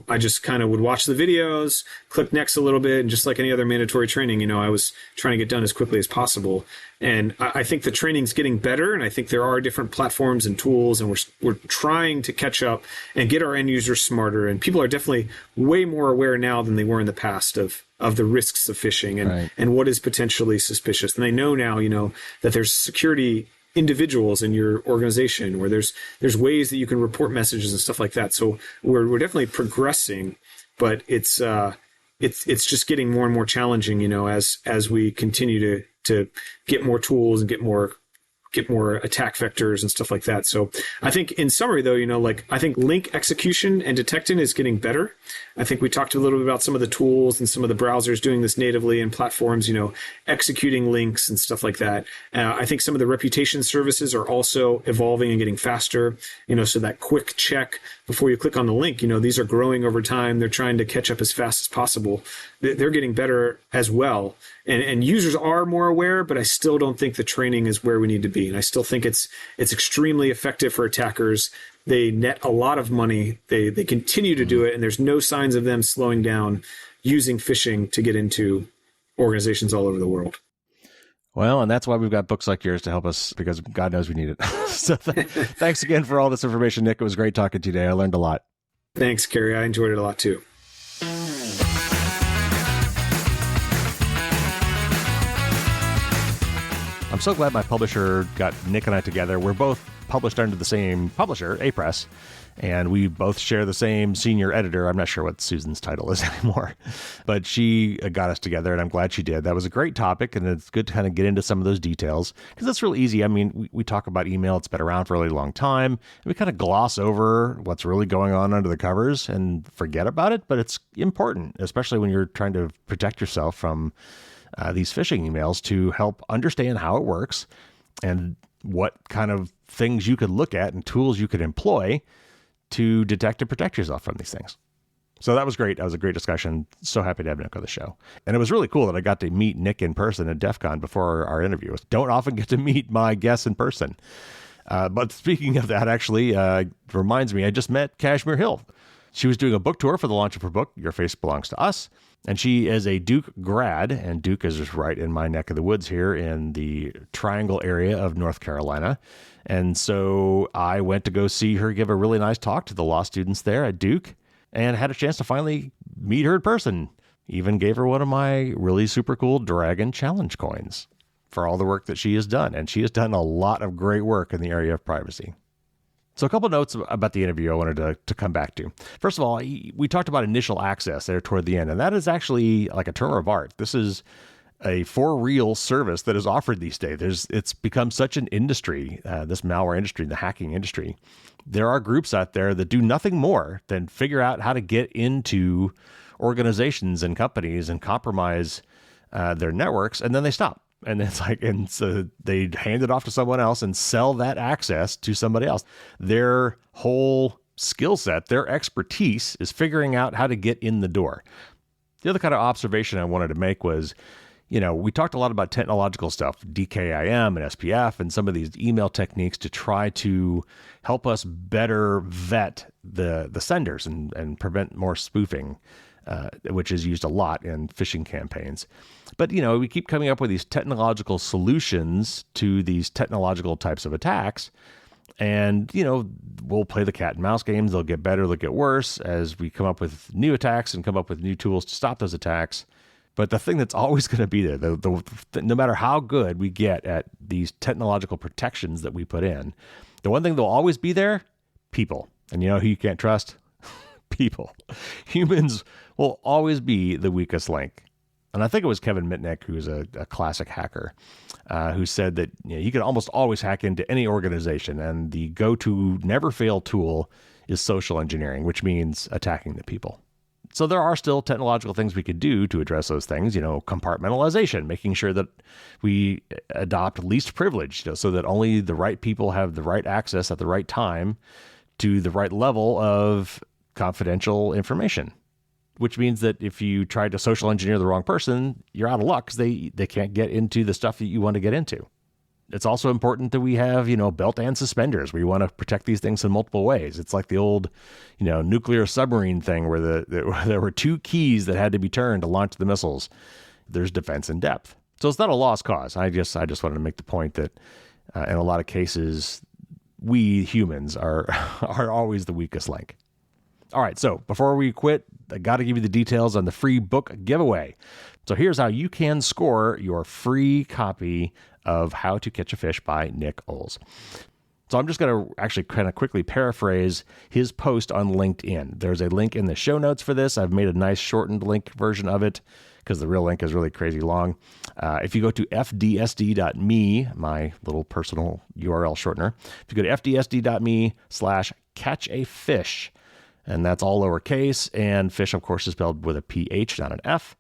I just kind of would watch the videos, click next a little bit, and just like any other mandatory training, I was trying to get done as quickly as possible. And I think the training's getting better, and I think there are different platforms and tools, and we're trying to catch up and get our end users smarter. And people are definitely way more aware now than they were in the past of the risks of phishing and what is potentially suspicious. And they know now, that there's security individuals in your organization where there's ways that you can report messages and stuff like that. So we're definitely progressing, but it's just getting more and more challenging, as we continue to get more tools and get more attack vectors and stuff like that. So I think in summary though, I think link execution and detecting is getting better. I think we talked a little bit about some of the tools and some of the browsers doing this natively and platforms, executing links and stuff like that. I think some of the reputation services are also evolving and getting faster, so that quick check before you click on the link, these are growing over time. They're trying to catch up as fast as possible. They're getting better as well. And users are more aware, but I still don't think the training is where we need to be. And I still think it's extremely effective for attackers. They net a lot of money. They continue to do it, and there's no signs of them slowing down. using phishing to get into organizations all over the world. Well, and that's why we've got books like yours to help us, because God knows we need it. So thanks again for all this information, Nick. It was great talking to you today. I learned a lot. Thanks, Carrie. I enjoyed it a lot too. I'm so glad my publisher got Nick and I together. We're both published under the same publisher, A-Press, and we both share the same senior editor. I'm not sure what Susan's title is anymore, but she got us together, and I'm glad she did. That was a great topic, and it's good to kind of get into some of those details, because that's real easy. I mean, we talk about email. It's been around for a really long time, and we kind of gloss over what's really going on under the covers and forget about it, but it's important, especially when you're trying to protect yourself from these phishing emails, to help understand how it works and what kind of things you could look at and tools you could employ to detect and protect yourself from these things. So that was great. That was a great discussion. So happy to have Nick on the show. And it was really cool that I got to meet Nick in person at DEF CON before our interview. Don't often get to meet my guests in person. But speaking of that, actually, reminds me, I just met Kashmir Hill. She was doing a book tour for the launch of her book, Your Face Belongs to Us. And she is a Duke grad, and Duke is just right in my neck of the woods here in the Triangle area of North Carolina. And so I went to go see her give a really nice talk to the law students there at Duke, and had a chance to finally meet her in person. Even gave her one of my really super cool Dragon Challenge coins for all the work that she has done. And she has done a lot of great work in the area of privacy. So a couple notes about the interview I wanted to come back to. First of all, we talked about initial access there toward the end, and that is actually like a term of art. This is a for real service that is offered these days. It's become such an industry, this malware industry, the hacking industry. There are groups out there that do nothing more than figure out how to get into organizations and companies and compromise their networks, and then they stop. And it's like, and so they hand it off to someone else and sell that access to somebody else. Their whole skill set, their expertise is figuring out how to get in the door. The other kind of observation I wanted to make was, we talked a lot about technological stuff, DKIM and SPF and some of these email techniques to try to help us better vet the senders and prevent more spoofing, which is used a lot in phishing campaigns. But, we keep coming up with these technological solutions to these technological types of attacks. And, we'll play the cat and mouse games. They'll get better, they'll get worse as we come up with new attacks and come up with new tools to stop those attacks. But the thing that's always going to be there, no matter how good we get at these technological protections that we put in, the one thing that'll always be there, people. And you know who you can't trust? People. Humans will always be the weakest link. And I think it was Kevin Mitnick, who's a classic hacker, who said that you can almost always hack into any organization, and the go-to never-fail tool is social engineering, which means attacking the people. So there are still technological things we could do to address those things, compartmentalization, making sure that we adopt least privilege, so that only the right people have the right access at the right time to the right level of confidential information. Which means that if you try to social engineer the wrong person, you're out of luck because they can't get into the stuff that you want to get into. It's also important that we have, belt and suspenders. We want to protect these things in multiple ways. It's like the old, nuclear submarine thing where there were two keys that had to be turned to launch the missiles. There's defense in depth. So it's not a lost cause. I just wanted to make the point that in a lot of cases, we humans are always the weakest link. All right, so before we quit, I got to give you the details on the free book giveaway. So here's how you can score your free copy of How to Catch a Fish by Nick Oles. So I'm just going to actually kind of quickly paraphrase his post on LinkedIn. There's a link in the show notes for this. I've made a nice shortened link version of it because the real link is really crazy long. If you go to fdsd.me, my little personal URL shortener, if you go to fdsd.me/catchafish, and that's all lowercase, and fish, of course, is spelled with a PH, not an F.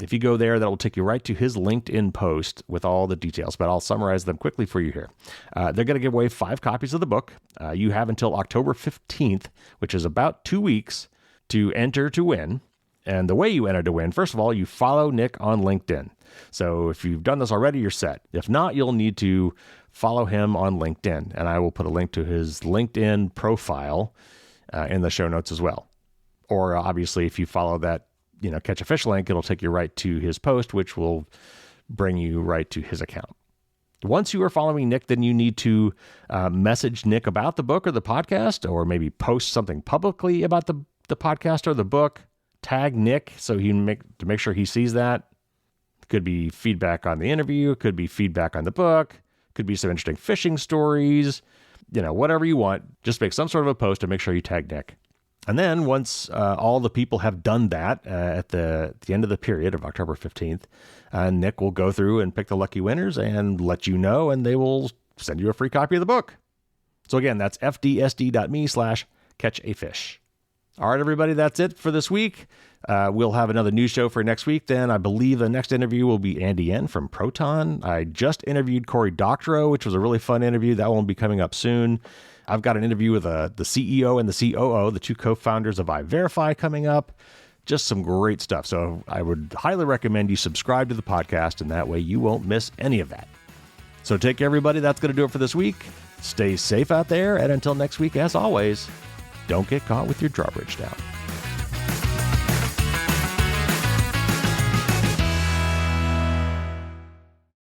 If you go there, that will take you right to his LinkedIn post with all the details, but I'll summarize them quickly for you here. They're going to give away 5 copies of the book. You have until October 15th, which is about 2 weeks, to enter to win. And the way you enter to win, first of all, you follow Nick on LinkedIn. So if you've done this already, you're set. If not, you'll need to follow him on LinkedIn, and I will put a link to his LinkedIn profile in the show notes as well. Or obviously, if you follow that catch a fish link, it'll take you right to his post, which will bring you right to his account. Once you are following Nick, then you need to message Nick about the book or the podcast, or maybe post something publicly about the podcast or the book. Tag Nick so to make sure he sees that. It could be feedback on the interview. It could be feedback on the book. It could be some interesting fishing stories. Whatever you want. Just make some sort of a post and make sure you tag Nick. And then once all the people have done that at the end of the period of October 15th, Nick will go through and pick the lucky winners and let you know, and they will send you a free copy of the book. So again, that's fdsd.me/catchafish. All right, everybody, that's it for this week. We'll have another news show for next week. Then I believe the next interview will be Andy N. from Proton. I just interviewed Corey Doctorow, which was a really fun interview. That one will be coming up soon. I've got an interview with the CEO and the COO, the two co-founders of iVerify, coming up. Just some great stuff. So I would highly recommend you subscribe to the podcast, and that way you won't miss any of that. So take care, everybody. That's going to do it for this week. Stay safe out there. And until next week, as always, don't get caught with your drawbridge down.